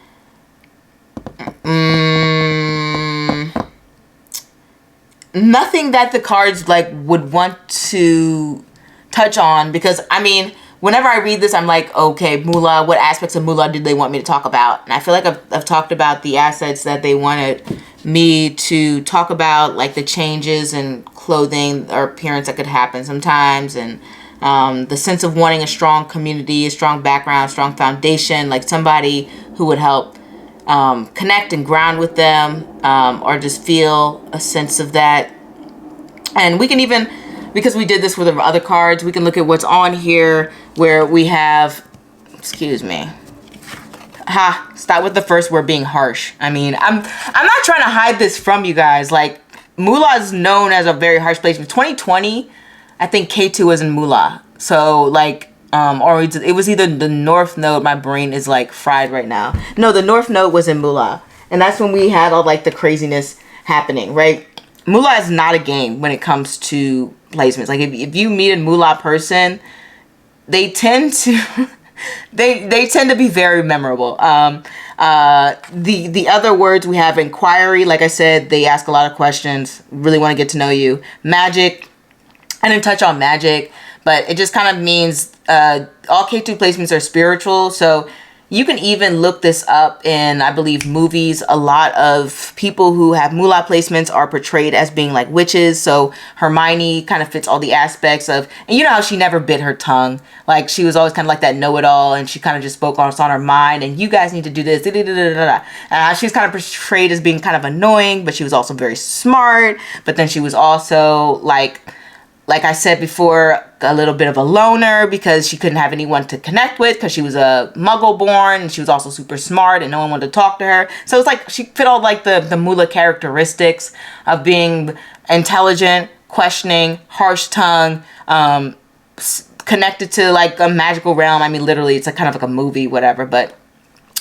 Nothing that the cards like would want to touch on, because I mean, whenever I read this, I'm like, okay, Moolah, what aspects of Moolah did they want me to talk about? And I feel like I've talked about the assets that they wanted me to talk about, like the changes in clothing or appearance that could happen sometimes, and the sense of wanting a strong community, a strong background, strong foundation, like somebody who would help connect and ground with them, or just feel a sense of that. And we can even, because we did this with the other cards, we can look at what's on here where we have, excuse me, start with the first word being harsh. I mean, I'm not trying to hide this from you guys. Like, Moolah is known as a very harsh place. In 2020, I think K2 was in Moolah. So, like, or it was either the North Node. My brain is, like, fried right now. No, the North Node was in Moolah. And that's when we had all, like, the craziness happening, right? Moolah is not a game when it comes to placements. Like, if you meet a Moolah person, they tend to... They tend to be very memorable. The other words we have: inquiry. Like I said, they ask a lot of questions, really want to get to know you. Magic. I didn't touch on magic, but it just kind of means all K2 placements are spiritual. So you can even look this up in, I believe, movies. A lot of people who have Moolah placements are portrayed as being like witches. So Hermione kind of fits all the aspects of, and you know how she never bit her tongue. Like, she was always kind of like that know-it-all, and she kind of just spoke on her mind, and you guys need to do this. She's kind of portrayed as being kind of annoying, but she was also very smart. But then she was also like I said before, a little bit of a loner because she couldn't have anyone to connect with because she was a muggle born, and she was also super smart and no one wanted to talk to her. So it's like she fit all like the Moolah characteristics of being intelligent, questioning, harsh tongue, connected to like a magical realm. I mean, literally, it's a kind of like a movie, whatever, but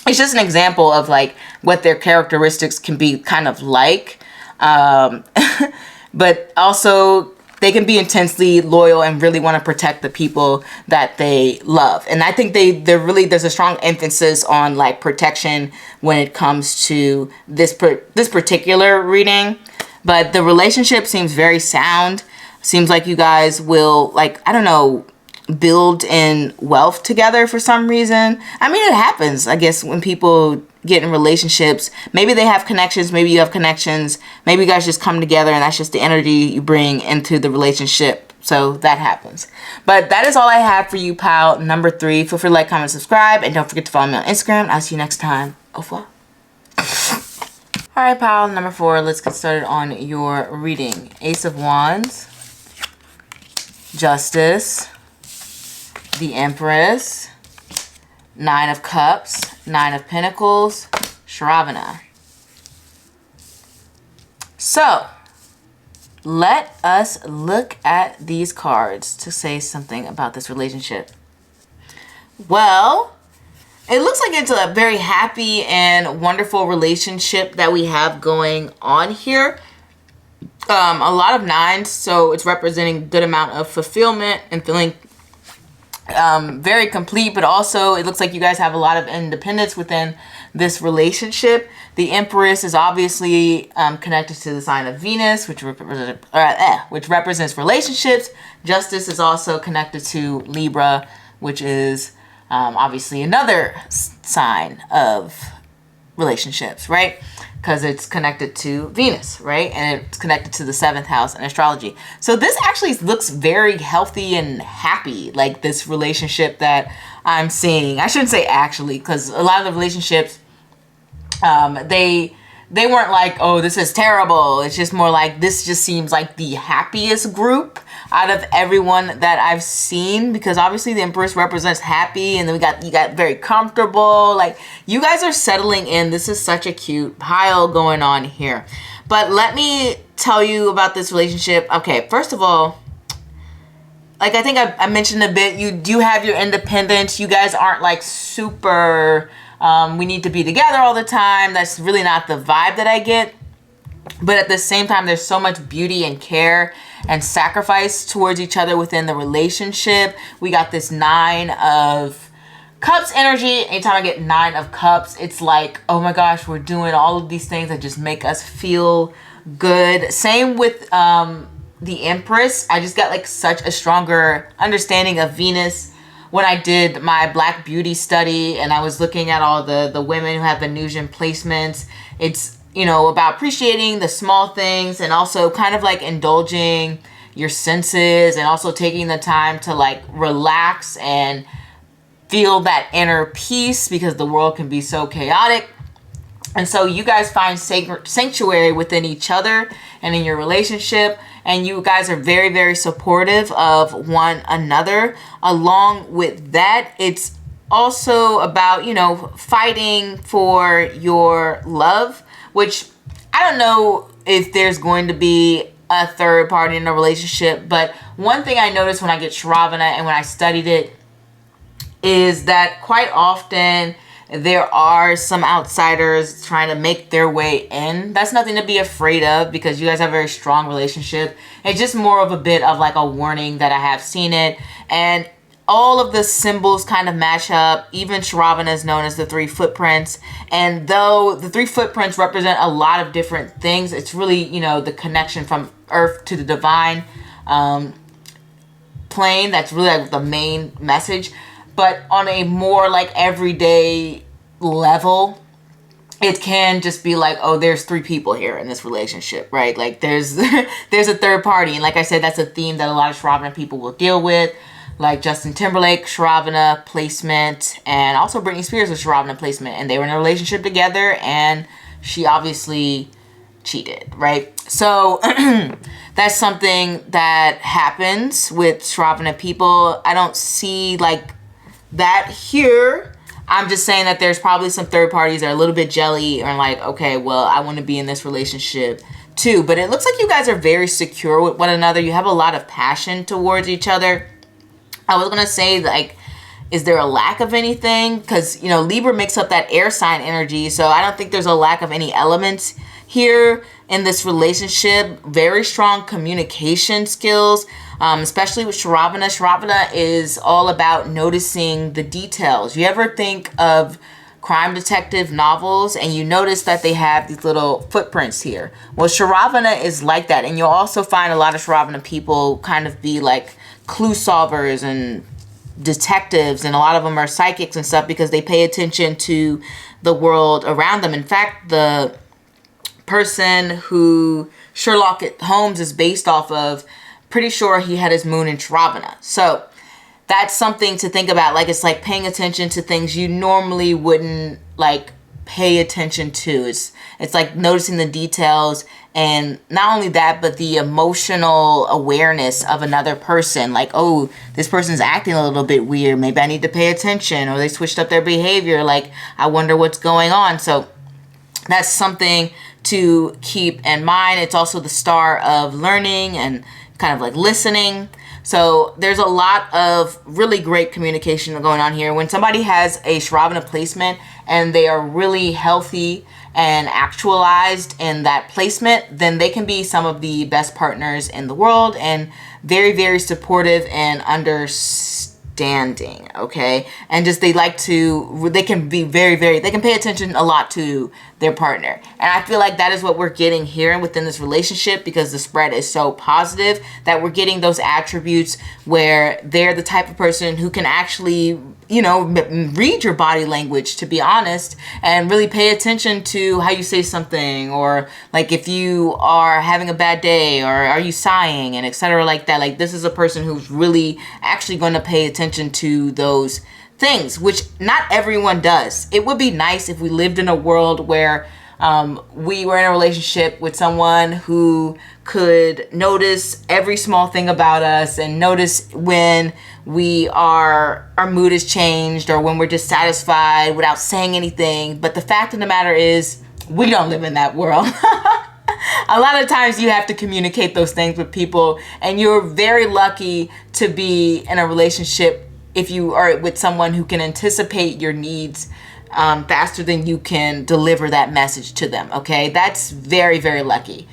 it's just an example of like what their characteristics can be kind of like. But also, they can be intensely loyal and really want to protect the people that they love. And I think there's a strong emphasis on like protection when it comes to this particular reading. But the relationship seems very sound. Seems like you guys will, like, I don't know, build in wealth together for some reason. I mean, it happens, I guess, when people get in relationships. Maybe they have connections, maybe you have connections, maybe you guys just come together and that's just the energy you bring into the relationship. So that happens. But that is all I have for you, pal number 3. Feel free to like, comment, subscribe, and don't forget to follow me on Instagram. I'll see you next time. Au revoir. Alright, pal number 4, let's get started on your reading. Ace of Wands, Justice, the Empress, 9 of Cups, 9 of Pentacles, Shravana. So, let us look at these cards to say something about this relationship. Well, it looks like it's a very happy and wonderful relationship that we have going on here. A lot of 9s, so it's representing good amount of fulfillment and feeling very complete, but also it looks like you guys have a lot of independence within this relationship. The Empress is obviously connected to the sign of Venus, which represents relationships. Justice is also connected to Libra, which is obviously another sign of relationships, right? Because it's connected to Venus, right? And it's connected to the 7th house in astrology. So this actually looks very healthy and happy, like this relationship that I'm seeing. I shouldn't say actually, because a lot of the relationships, they weren't like, oh, this is terrible. It's just more like, this just seems like the happiest group out of everyone that I've seen, because obviously the Empress represents happy, and then you got very comfortable. Like, you guys are settling in. This is such a cute pile going on here. But let me tell you about this relationship. Okay, first of all, like I think I mentioned a bit, you do have your independence. You guys aren't like super, we need to be together all the time. That's really not the vibe that I get. But at the same time, there's so much beauty and care and sacrifice towards each other within the relationship. We got this 9 of Cups energy. Anytime I get 9 of Cups, it's like, oh my gosh, we're doing all of these things that just make us feel good. Same with the Empress. I just got like such a stronger understanding of Venus when I did my Black Beauty study, and I was looking at all the women who have Venusian placements. It's, you know, about appreciating the small things and also kind of like indulging your senses and also taking the time to like relax and feel that inner peace, because the world can be so chaotic. And so you guys find sanctuary within each other and in your relationship, and you guys are very, very supportive of one another. Along with that, it's also about, you know, fighting for your love, which I don't know if there's going to be a third party in a relationship, but one thing I noticed when I get Shravana and when I studied it is that quite often there are some outsiders trying to make their way in. That's nothing to be afraid of, because you guys have a very strong relationship. It's just more of a bit of like a warning that I have seen it. And all of the symbols kind of match up. Even Shravana is known as the 3 footprints. And though the 3 footprints represent a lot of different things, it's really, you know, the connection from earth to the divine plane. That's really like the main message. But on a more like everyday level, it can just be like, oh, there's 3 people here in this relationship, right? Like there's there's a third party. And like I said, that's a theme that a lot of Shravana people will deal with. Like Justin Timberlake, Shravana placement, and also Britney Spears was Shravana placement. And they were in a relationship together, and she obviously cheated, right? So that's something that happens with Shravana people. I don't see like that here. I'm just saying that there's probably some third parties that are a little bit jelly or like, okay, well, I want to be in this relationship too. But it looks like you guys are very secure with one another. You have a lot of passion towards each other. I was going to say, like, is there a lack of anything? Because, you know, Libra makes up that air sign energy. So I don't think there's a lack of any elements here in this relationship. Very strong communication skills. Especially with Shravana. Shravana is all about noticing the details. You ever think of crime detective novels and you notice that they have these little footprints here? Well, Shravana is like that. And you'll also find a lot of Shravana people kind of be like clue solvers and detectives, and a lot of them are psychics and stuff because they pay attention to the world around them. In fact, the person who Sherlock Holmes is based off of, pretty sure he had his moon in Shravana. So that's something to think about. Like, it's like paying attention to things you normally wouldn't like pay attention to. It's like noticing the details, and not only that, but the emotional awareness of another person. Like, oh, this person's acting a little bit weird. Maybe I need to pay attention, or they switched up their behavior. Like, I wonder what's going on. So that's something to keep in mind. It's also the star of learning and kind of like listening. So there's a lot of really great communication going on here. When somebody has a Shravana placement and they are really healthy and actualized in that placement, then they can be some of the best partners in the world and very, very supportive and understanding, okay? And just they can be very, very, they can pay attention a lot to their partner. And I feel like that is what we're getting here within this relationship, because the spread is so positive that we're getting those attributes where they're the type of person who can actually, you know, read your body language, to be honest, and really pay attention to how you say something, or like if you are having a bad day, or are you sighing, and etc. like that. Like, this is a person who's really actually going to pay attention to those things, which not everyone does. It would be nice if we lived in a world where we were in a relationship with someone who could notice every small thing about us and notice when our mood is changed or when we're dissatisfied without saying anything. But the fact of the matter is, we don't live in that world. A lot of times you have to communicate those things with people, and you're very lucky to be in a relationship if you are with someone who can anticipate your needs faster than you can deliver that message to them. Okay, that's very, very lucky.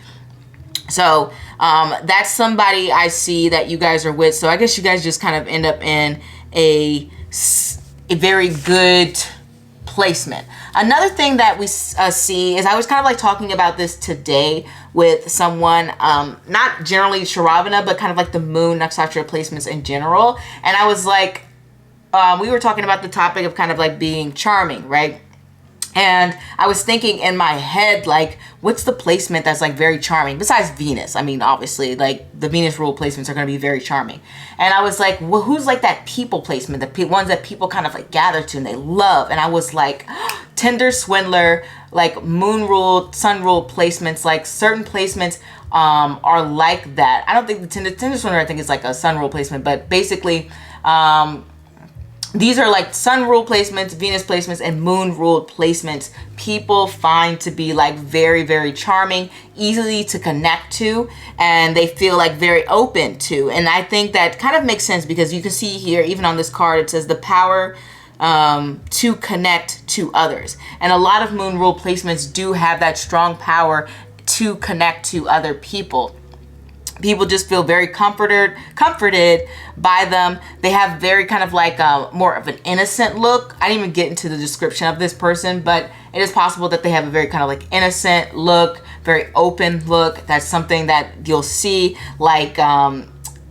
So that's somebody I see that you guys are with. So I guess you guys just kind of end up in a very good placement. Another thing that we see is, I was kind of like talking about this today with someone, not generally Shravana, but kind of like the moon nakshatra placements in general. And I was like, we were talking about the topic of kind of like being charming, right? And I was thinking in my head, like, what's the placement that's like very charming besides Venus? I mean, obviously, like the Venus rule placements are going to be very charming. And I was like, well, who's like that people placement, the ones that people kind of like gather to and they love? And I was like, Tinder swindler, like moon ruled, sun ruled placements, like certain placements are like that. I don't think the Tinder swindler, I think is like a sun rule placement, but basically, these are like sun rule placements, Venus placements, and moon ruled placements. People find to be like very, very charming, easily to connect to, and they feel like very open to. And I think that kind of makes sense because you can see here, even on this card, it says the power to connect to others. And a lot of moon rule placements do have that strong power to connect to other people. People just feel very comforted by them. They have very kind of like more of an innocent look. I didn't even get into the description of this person, but it is possible that they have a very kind of like innocent look, very open look. That's something that you'll see. Like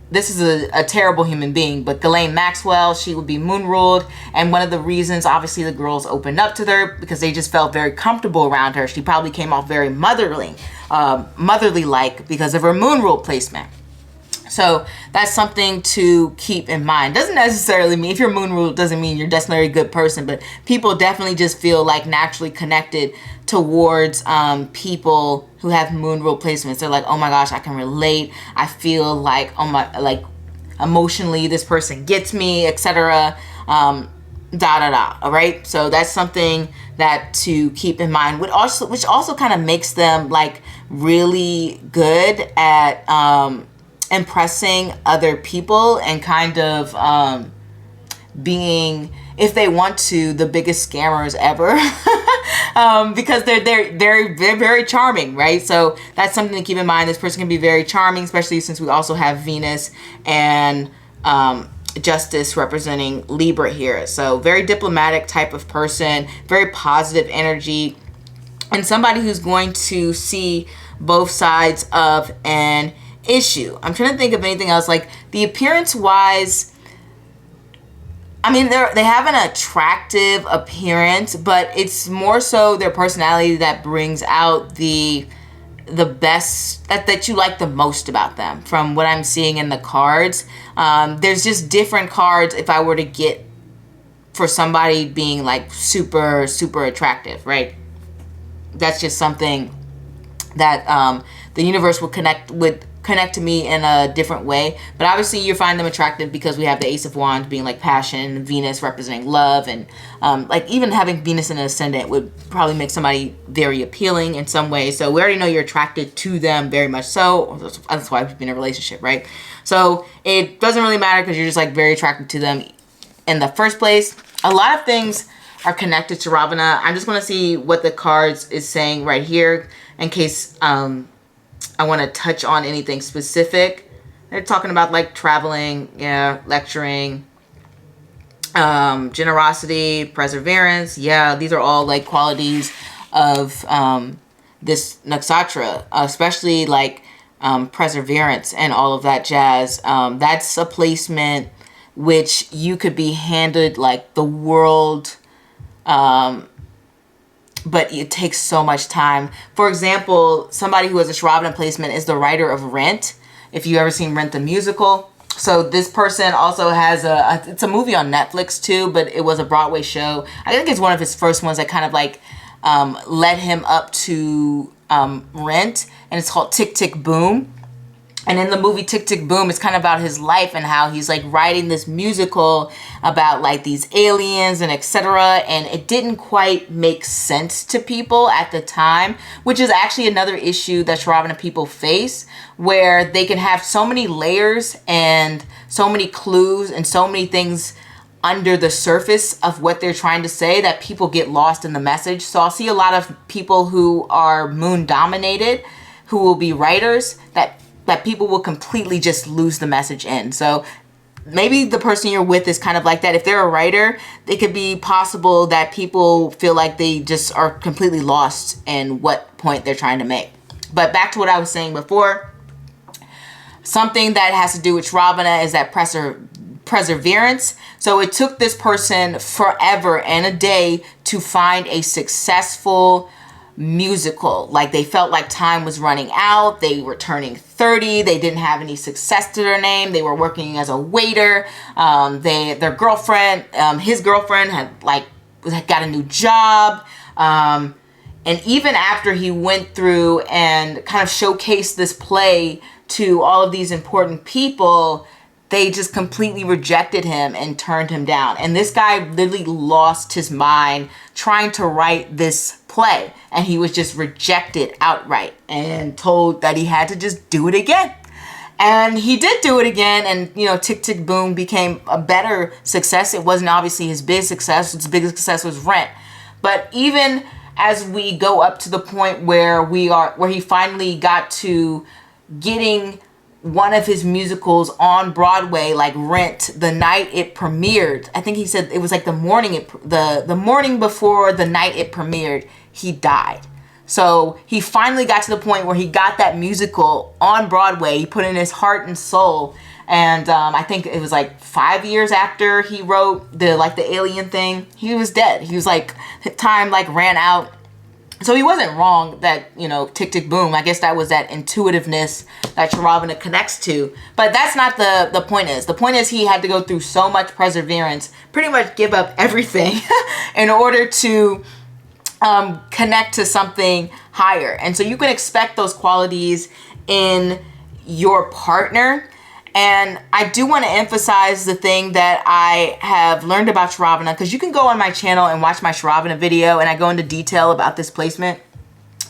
this is a terrible human being, but Ghislaine Maxwell, she would be moon ruled. And one of the reasons, obviously, the girls opened up to her because they just felt very comfortable around her. She probably came off very motherly-like because of her moon rule placement. So that's something to keep in mind. Doesn't necessarily mean, if you're moon ruled, doesn't mean you're definitely a good person, but people definitely just feel like naturally connected towards people who have moon rule placements. They're like, oh my gosh, I can relate. I feel like, oh my, like emotionally this person gets me, etc. All right. So that's something that to keep in mind, which also kind of makes them like really good at impressing other people and kind of being, if they want to, the biggest scammers ever. Because they're very charming, right? So that's something to keep in mind. This person can be very charming, especially since we also have Venus and Justice representing Libra here. So very diplomatic type of person, very positive energy, and somebody who's going to see both sides of an issue. I'm trying to think of anything else. Like the appearance wise, I mean, they have an attractive appearance, but it's more so their personality that brings out the best, that you like the most about them from what I'm seeing in the cards. There's just different cards if I were to get for somebody being like super, super attractive, right? That's just something that the universe will connect to me in a different way. But obviously you find them attractive because we have the Ace of Wands being like passion, Venus representing love, and like even having Venus in an ascendant would probably make somebody very appealing in some way. So we already know you're attracted to them very much so. That's why we've been in a relationship, right? So it doesn't really matter because you're just like very attracted to them in the first place. A lot of things are connected to Ravana. I'm just going to see what the cards is saying right here in case I want to touch on anything specific. They're talking about like traveling, yeah, lecturing, generosity, perseverance. Yeah, these are all like qualities of this nakshatra, especially like perseverance and all of that jazz. That's a placement which you could be handed like the world, but it takes so much time. For example, somebody who has a Shravana placement is the writer of Rent. If you've ever seen Rent the musical. So this person also has it's a movie on Netflix too, but it was a Broadway show. I think it's one of his first ones that kind of like led him up to Rent, and it's called Tick, Tick, Boom. And in the movie Tick, Tick, Boom, it's kind of about his life and how he's like writing this musical about like these aliens and etc. And it didn't quite make sense to people at the time, which is actually another issue that Shravana people face, where they can have so many layers and so many clues and so many things under the surface of what they're trying to say that people get lost in the message. So I'll see a lot of people who are moon dominated, who will be writers, that people will completely just lose the message in. So maybe the person you're with is kind of like that. If they're a writer, it could be possible that people feel like they just are completely lost in what point they're trying to make. But back to what I was saying before, something that has to do with Shravana is that perseverance. So it took this person forever and a day to find a successful musical. Like, they felt like time was running out. They were turning 30. They didn't have any success to their name. They were working as a waiter. Their girlfriend, his girlfriend had got a new job. And even after he went through and kind of showcased this play to all of these important people, they just completely rejected him and turned him down. And this guy literally lost his mind trying to write this play. And he was just rejected outright and told that he had to just do it again. And he did do it again. And, you know, Tick, Tick, Boom became a better success. It wasn't obviously his biggest success. His biggest success was Rent. But even as we go up to the point where he finally got to getting one of his musicals on Broadway, like Rent, the night it premiered, I think he said it was like the morning before the night it premiered, he died. So he finally got to the point where he got that musical on Broadway. He put in his heart and soul. And I think it was like 5 years after he wrote the alien thing, he was dead. He was like, time like ran out. So he wasn't wrong that, you know, Tick, Tick, Boom. I guess that was that intuitiveness that Shravana connects to. But that's not the point is. The point is he had to go through so much perseverance, pretty much give up everything in order to connect to something higher. And so you can expect those qualities in your partner. And I do want to emphasize the thing that I have learned about Shravana, because you can go on my channel and watch my Shravana video, and I go into detail about this placement.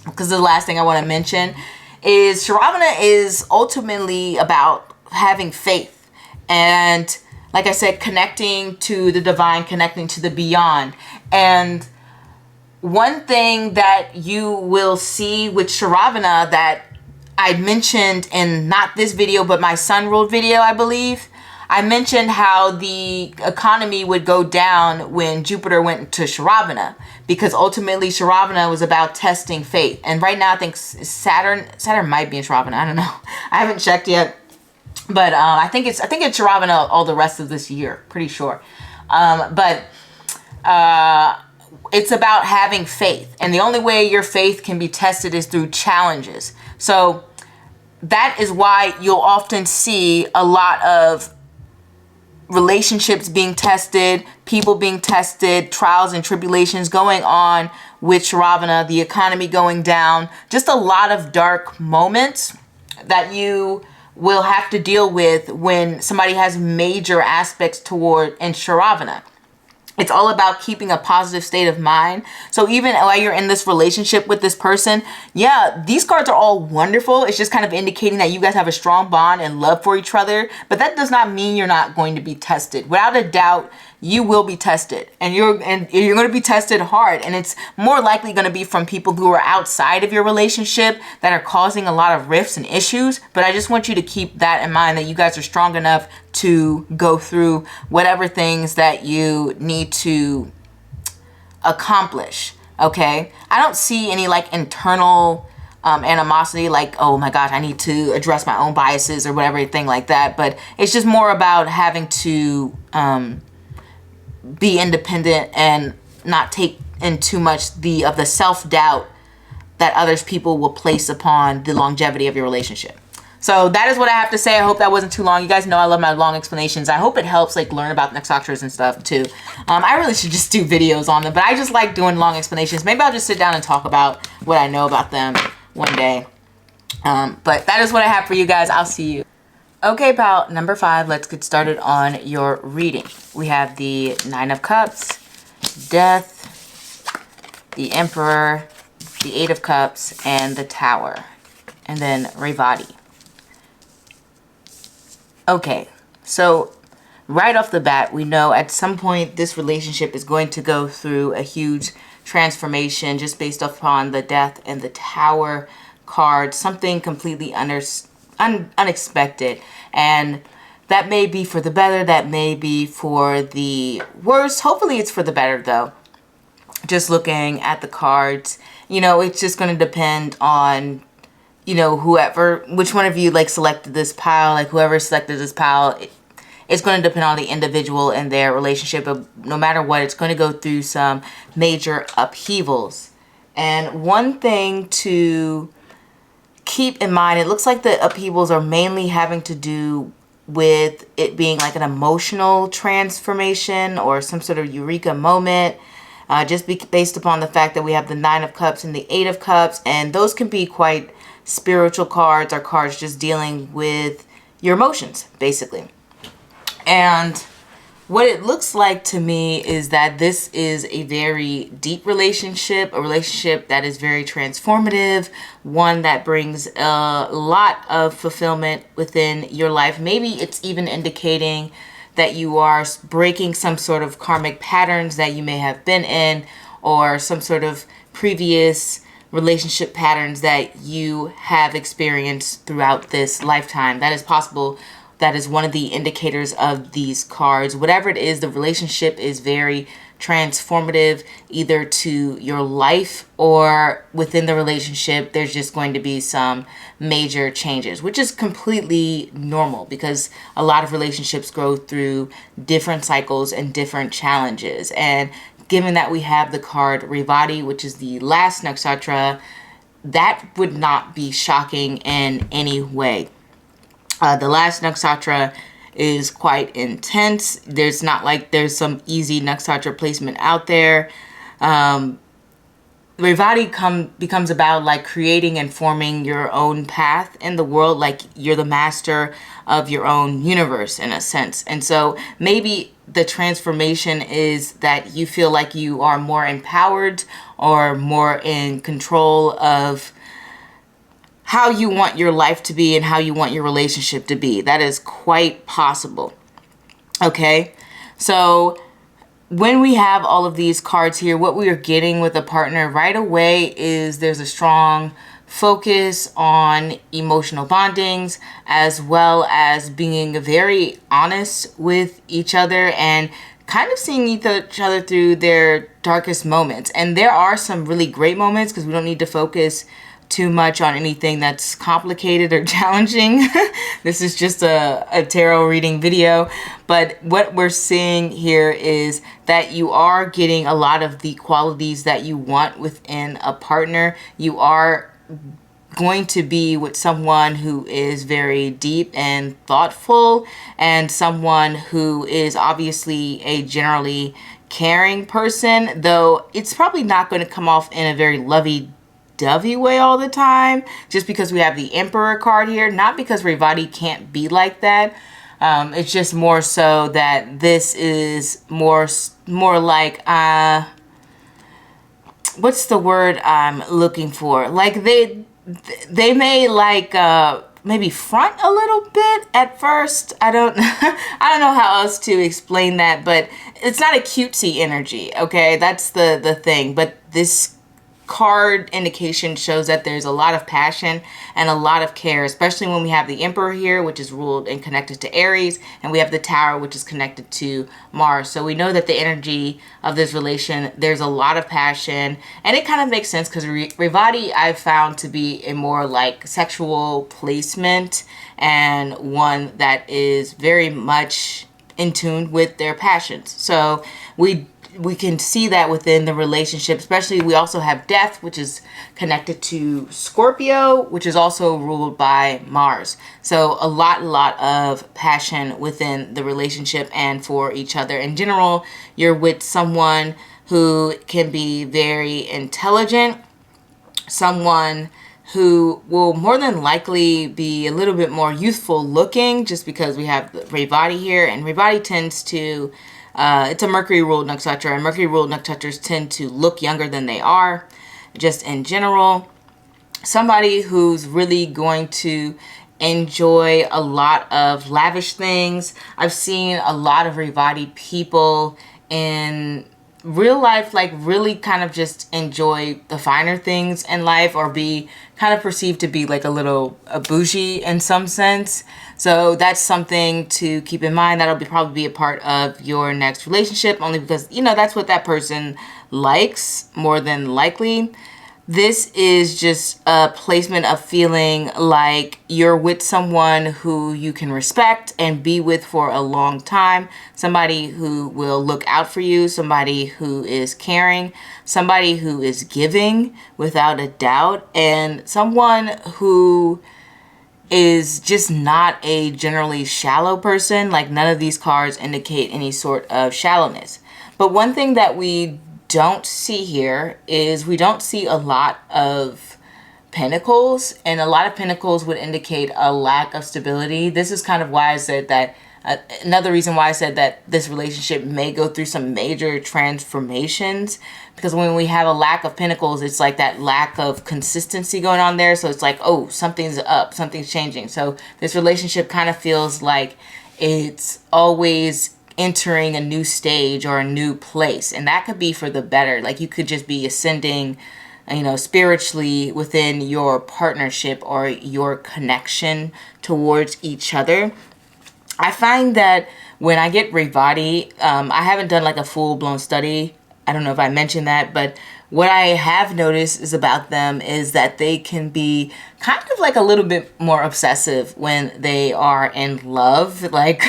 Because the last thing I want to mention is Shravana is ultimately about having faith. And like I said, connecting to the divine, connecting to the beyond. And one thing that you will see with Shravana that I mentioned in not this video, but my sun ruled video, I believe. I mentioned how the economy would go down when Jupiter went to Shravana, because ultimately Shravana was about testing faith. And right now I think Saturn might be in Shravana. I don't know. I haven't checked yet, but I think it's Shravana all the rest of this year. Pretty sure. It's about having faith, and the only way your faith can be tested is through challenges. So that is why you'll often see a lot of relationships being tested, people being tested, trials and tribulations going on with Shravana, the economy going down, just a lot of dark moments that you will have to deal with when somebody has major aspects toward in Shravana. It's all about keeping a positive state of mind. So even while you're in this relationship with this person, yeah, these cards are all wonderful. It's just kind of indicating that you guys have a strong bond and love for each other. But that does not mean you're not going to be tested. Without a doubt, you will be tested. And you're going to be tested hard. And it's more likely going to be from people who are outside of your relationship that are causing a lot of rifts and issues. But I just want you to keep that in mind, that you guys are strong enough to go through whatever things that you need to accomplish. Okay, I don't see any like internal animosity, like, oh my gosh, I need to address my own biases or whatever, thing like that. But it's just more about having to be independent and not take in too much of the self-doubt that others people will place upon the longevity of your relationship. So that is what I have to say. I hope that wasn't too long. You guys know I love my long explanations. I hope it helps like learn about nakshatras and stuff too. I really should just do videos on them, but I just like doing long explanations. Maybe I'll just sit down and talk about what I know about them one day. But that is what I have for you guys. I'll see you. Okay, pal, number 5, let's get started on your reading. We have the Nine of Cups, Death, the Emperor, the Eight of Cups, and the Tower. And then Revati. Okay, so right off the bat, we know at some point this relationship is going to go through a huge transformation just based upon the Death and the Tower card. Something completely unexpected. And that may be for the better, that may be for the worse. Hopefully it's for the better, though. Just looking at the cards, you know, it's just going to depend on, you know, which one of you like selected this pile, like whoever selected this pile, it's going to depend on the individual and their relationship. But no matter what, it's going to go through some major upheavals. And one thing to keep in mind, it looks like the upheavals are mainly having to do with it being like an emotional transformation or some sort of eureka moment. Based upon the fact that we have the Nine of Cups and the Eight of Cups, and those can be quite spiritual cards or cards just dealing with your emotions, basically. And what it looks like to me is that this is a very deep relationship, a relationship that is very transformative, one that brings a lot of fulfillment within your life. Maybe it's even indicating that you are breaking some sort of karmic patterns that you may have been in, or some sort of previous relationship patterns that you have experienced throughout this lifetime. That is possible. That is one of the indicators of these cards. Whatever it is, the relationship is very transformative, either to your life or within the relationship. There's just going to be some major changes, which is completely normal because a lot of relationships go through different cycles and different challenges. And given that we have the card Revati, which is the last nakshatra, that would not be shocking in any way. The last nakshatra is quite intense. There's not like there's some easy nakshatra placement out there. Revati becomes about like creating and forming your own path in the world, like you're the master of your own universe in a sense. And so maybe the transformation is that you feel like you are more empowered or more in control of how you want your life to be and how you want your relationship to be. That is quite possible. Okay, so when we have all of these cards here, what we are getting with a partner right away is there's a strong focus on emotional bondings, as well as being very honest with each other and kind of seeing each other through their darkest moments. And there are some really great moments because we don't need to focus too much on anything that's complicated or challenging. This is just a tarot reading video. But what we're seeing here is that you are getting a lot of the qualities that you want within a partner. You are going to be with someone who is very deep and thoughtful, and someone who is obviously a generally caring person, though it's probably not going to come off in a very lovey-dovey way all the time, just because we have the Emperor card here. Not because Revati can't be like that. It's just more so that this is more like what's the word I'm looking for? Like they may like maybe front a little bit at first. I don't know how else to explain that, but it's not a cutesy energy, okay? That's the thing. But this card indication shows that there's a lot of passion and a lot of care, especially when we have the Emperor here, which is ruled and connected to Aries, and we have the Tower, which is connected to Mars. So we know that the energy of this relation, there's a lot of passion, and it kind of makes sense because Revati I've found to be a more like sexual placement, and one that is very much in tune with their passions. So we can see that within the relationship. Especially, we also have Death, which is connected to Scorpio, which is also ruled by Mars. So a lot of passion within the relationship and for each other. In general, you're with someone who can be very intelligent, someone who will more than likely be a little bit more youthful looking, just because we have Revati here, and Revati tends to, it's a Mercury ruled nakshatra, and Mercury ruled nakshatras tend to look younger than they are, just in general. Somebody who's really going to enjoy a lot of lavish things. I've seen a lot of Revati people in real life, like really kind of just enjoy the finer things in life, or be kind of perceived to be like a bougie in some sense. So that's something to keep in mind. That'll probably be a part of your next relationship, only because, you know, that's what that person likes more than likely. This is just a placement of feeling like you're with someone who you can respect and be with for a long time. Somebody who will look out for you, somebody who is caring, somebody who is giving without a doubt, and someone who is just not a generally shallow person. Like, none of these cards indicate any sort of shallowness. But one thing that we don't see here is we don't see a lot of pentacles, and a lot of pentacles would indicate a lack of stability. This is kind of why I said that, another reason why I said that this relationship may go through some major transformations, because when we have a lack of pentacles, it's like that lack of consistency going on there. So it's like, oh, something's up, something's changing. So this relationship kind of feels like it's always entering a new stage or a new place, and that could be for the better. Like, you could just be ascending, you know, spiritually within your partnership or your connection towards each other. I find that when I get Revati, I haven't done like a full-blown study. I don't know if I mentioned that, but what I have noticed is about them is that they can be kind of like a little bit more obsessive when they are in love. Like,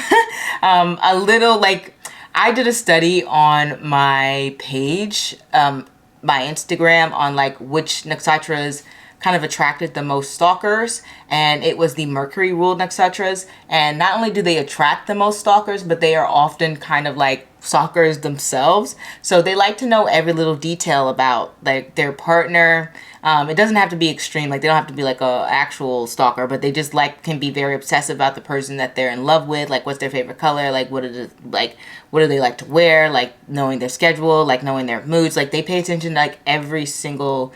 a little, like, I did a study on my page, my Instagram, on like which nakshatras kind of attracted the most stalkers, and it was the Mercury ruled nakshatras. And not only do they attract the most stalkers, but they are often kind of like stalkers themselves. So they like to know every little detail about like their partner. It doesn't have to be extreme, like they don't have to be like a actual stalker, but they just like can be very obsessive about the person that they're in love with. Like, what's their favorite color, like what do they like to wear, like knowing their schedule, like knowing their moods. Like, they pay attention to like every single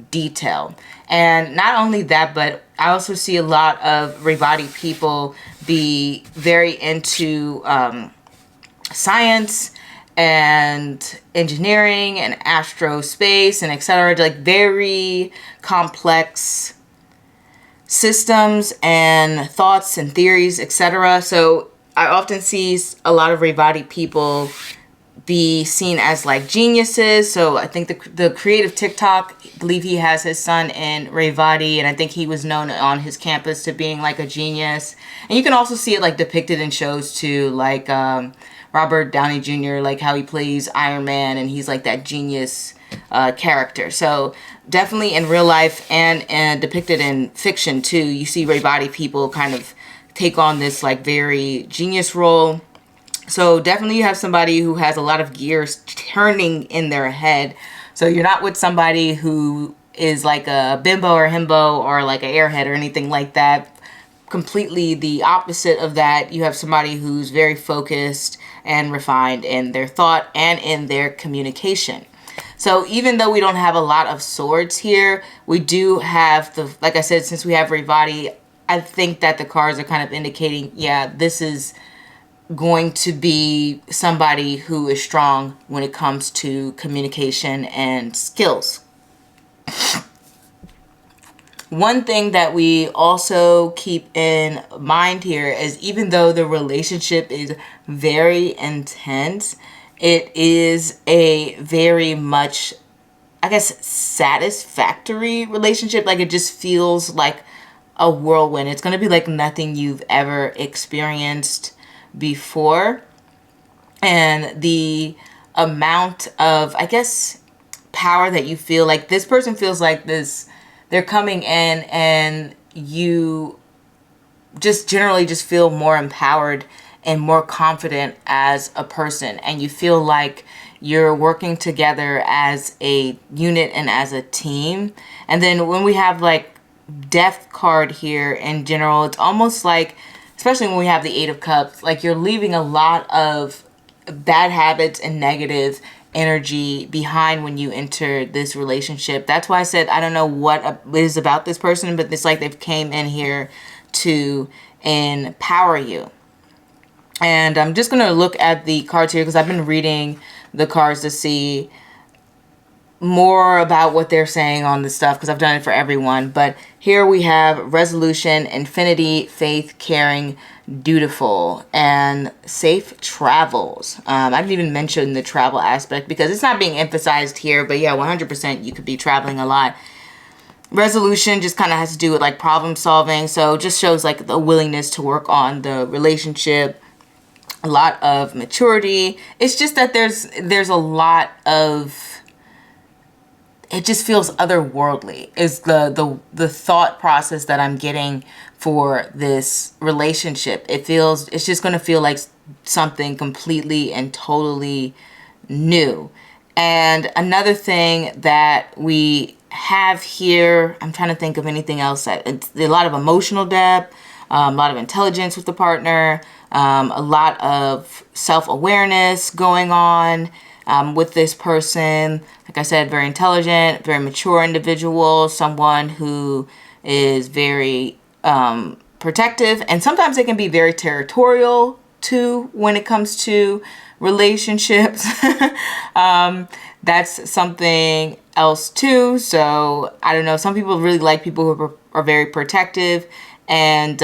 detail. And not only that, but I also see a lot of Revati people be very into science and engineering and astro space and etc., like very complex systems and thoughts and theories, etc. So I often see a lot of Revati people be seen as like geniuses. So I think the creative TikTok, I believe he has his son in Revati, and I think he was known on his campus to being like a genius. And you can also see it like depicted in shows too, like Robert Downey Jr., like how he plays Iron Man, and he's like that genius character. So definitely in real life and depicted in fiction too, you see Revati people kind of take on this like very genius role. So definitely you have somebody who has a lot of gears turning in their head. So you're not with somebody who is like a bimbo or himbo or like an airhead or anything like that. Completely the opposite of that. You have somebody who's very focused and refined in their thought and in their communication. So even though we don't have a lot of swords here, we do have like I said, since we have Revati, I think that the cards are kind of indicating, yeah, this is going to be somebody who is strong when it comes to communication and skills. One thing that we also keep in mind here is, even though the relationship is very intense, it is a very much, I guess, satisfactory relationship. Like, it just feels like a whirlwind. It's going to be like nothing you've ever experienced before. And the amount of, I guess, power that you feel, like this person feels like this, they're coming in and you just generally just feel more empowered and more confident as a person, and you feel like you're working together as a unit and as a team. And then when we have like death card here in general. It's almost like, especially when we have the Eight of Cups, like you're leaving a lot of bad habits and negative energy behind when you enter this relationship. That's why I said I don't know what it is about this person, but it's like they've came in here to empower you. And I'm just going to look at the cards here because I've been reading the cards to see more about what they're saying on the stuff because I've done it for everyone. But here we have resolution, infinity, faith, caring, dutiful, and safe travels. I didn't even mention the travel aspect because it's not being emphasized here, but yeah, 100% you could be traveling a lot. Resolution just kind of has to do with like problem solving, so it just shows like the willingness to work on the relationship, a lot of maturity. It's just that there's a lot of, it just feels otherworldly is the thought process that I'm getting for this relationship. It's just going to feel like something completely and totally new. And another thing that we have here, I'm trying to think of anything else, that it's a lot of emotional depth, a lot of intelligence with the partner, a lot of self-awareness going on with this person. Like I said, very intelligent, very mature individual, someone who is very protective, and sometimes they can be very territorial too when it comes to relationships. That's something else too. So I don't know, some people really like people who are very protective, and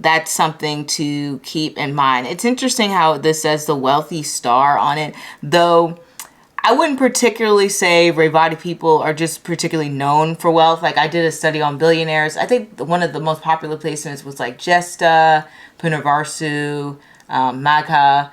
that's something to keep in mind. It's interesting how this says the wealthy star on it, though I wouldn't particularly say Revati people are just particularly known for wealth. Like I did a study on billionaires. I think one of the most popular placements was like Jesta, Punarvasu, Magha,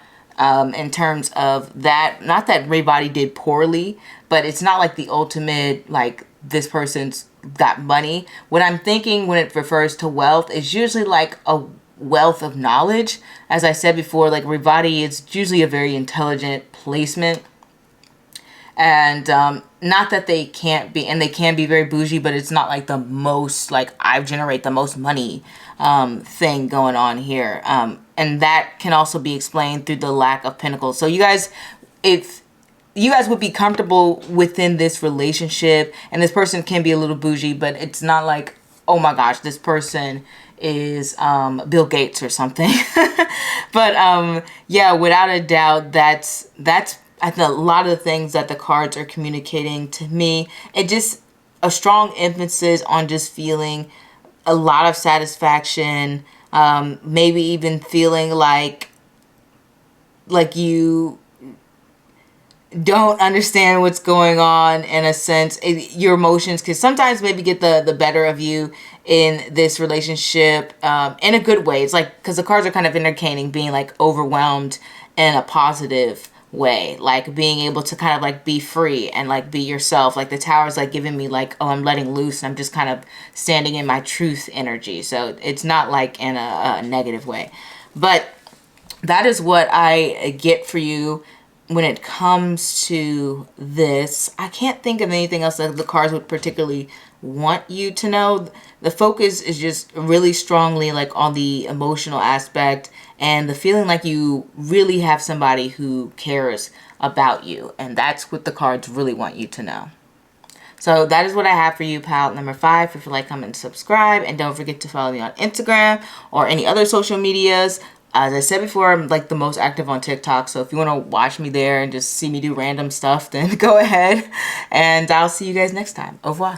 in terms of that. Not that Revati did poorly, but it's not like the ultimate, like this person's got money. What I'm thinking when it refers to wealth is usually like a wealth of knowledge. As I said before, like Revati is usually a very intelligent placement. And not that they can't be, and they can be very bougie, but it's not like the most, like I generate the most money thing going on here. And that can also be explained through the lack of pentacles. So you guys, if you guys would be comfortable within this relationship, and this person can be a little bougie, but it's not like, oh my gosh, this person is Bill Gates or something. But yeah, without a doubt, that's I think a lot of the things that the cards are communicating to me, it just a strong emphasis on just feeling a lot of satisfaction, maybe even feeling like you don't understand what's going on in a sense. Your emotions could sometimes maybe get the better of you in this relationship, in a good way. It's like, because the cards are kind of indicating being like overwhelmed in a positive way, like being able to kind of like be free and like be yourself. Like the Tower is like giving me like, oh, I'm letting loose and I'm just kind of standing in my truth energy. So it's not like in a negative way. But that is what I get for you when it comes to this. I can't think of anything else that the cards would particularly want you to know. The focus is just really strongly like on the emotional aspect and the feeling like you really have somebody who cares about you. And that's what the cards really want you to know. So that is what I have for you, pal number 5. If you like, comment, and subscribe. And don't forget to follow me on Instagram or any other social medias. As I said before, I'm like the most active on TikTok. So if you want to watch me there and just see me do random stuff, then go ahead. And I'll see you guys next time. Au revoir.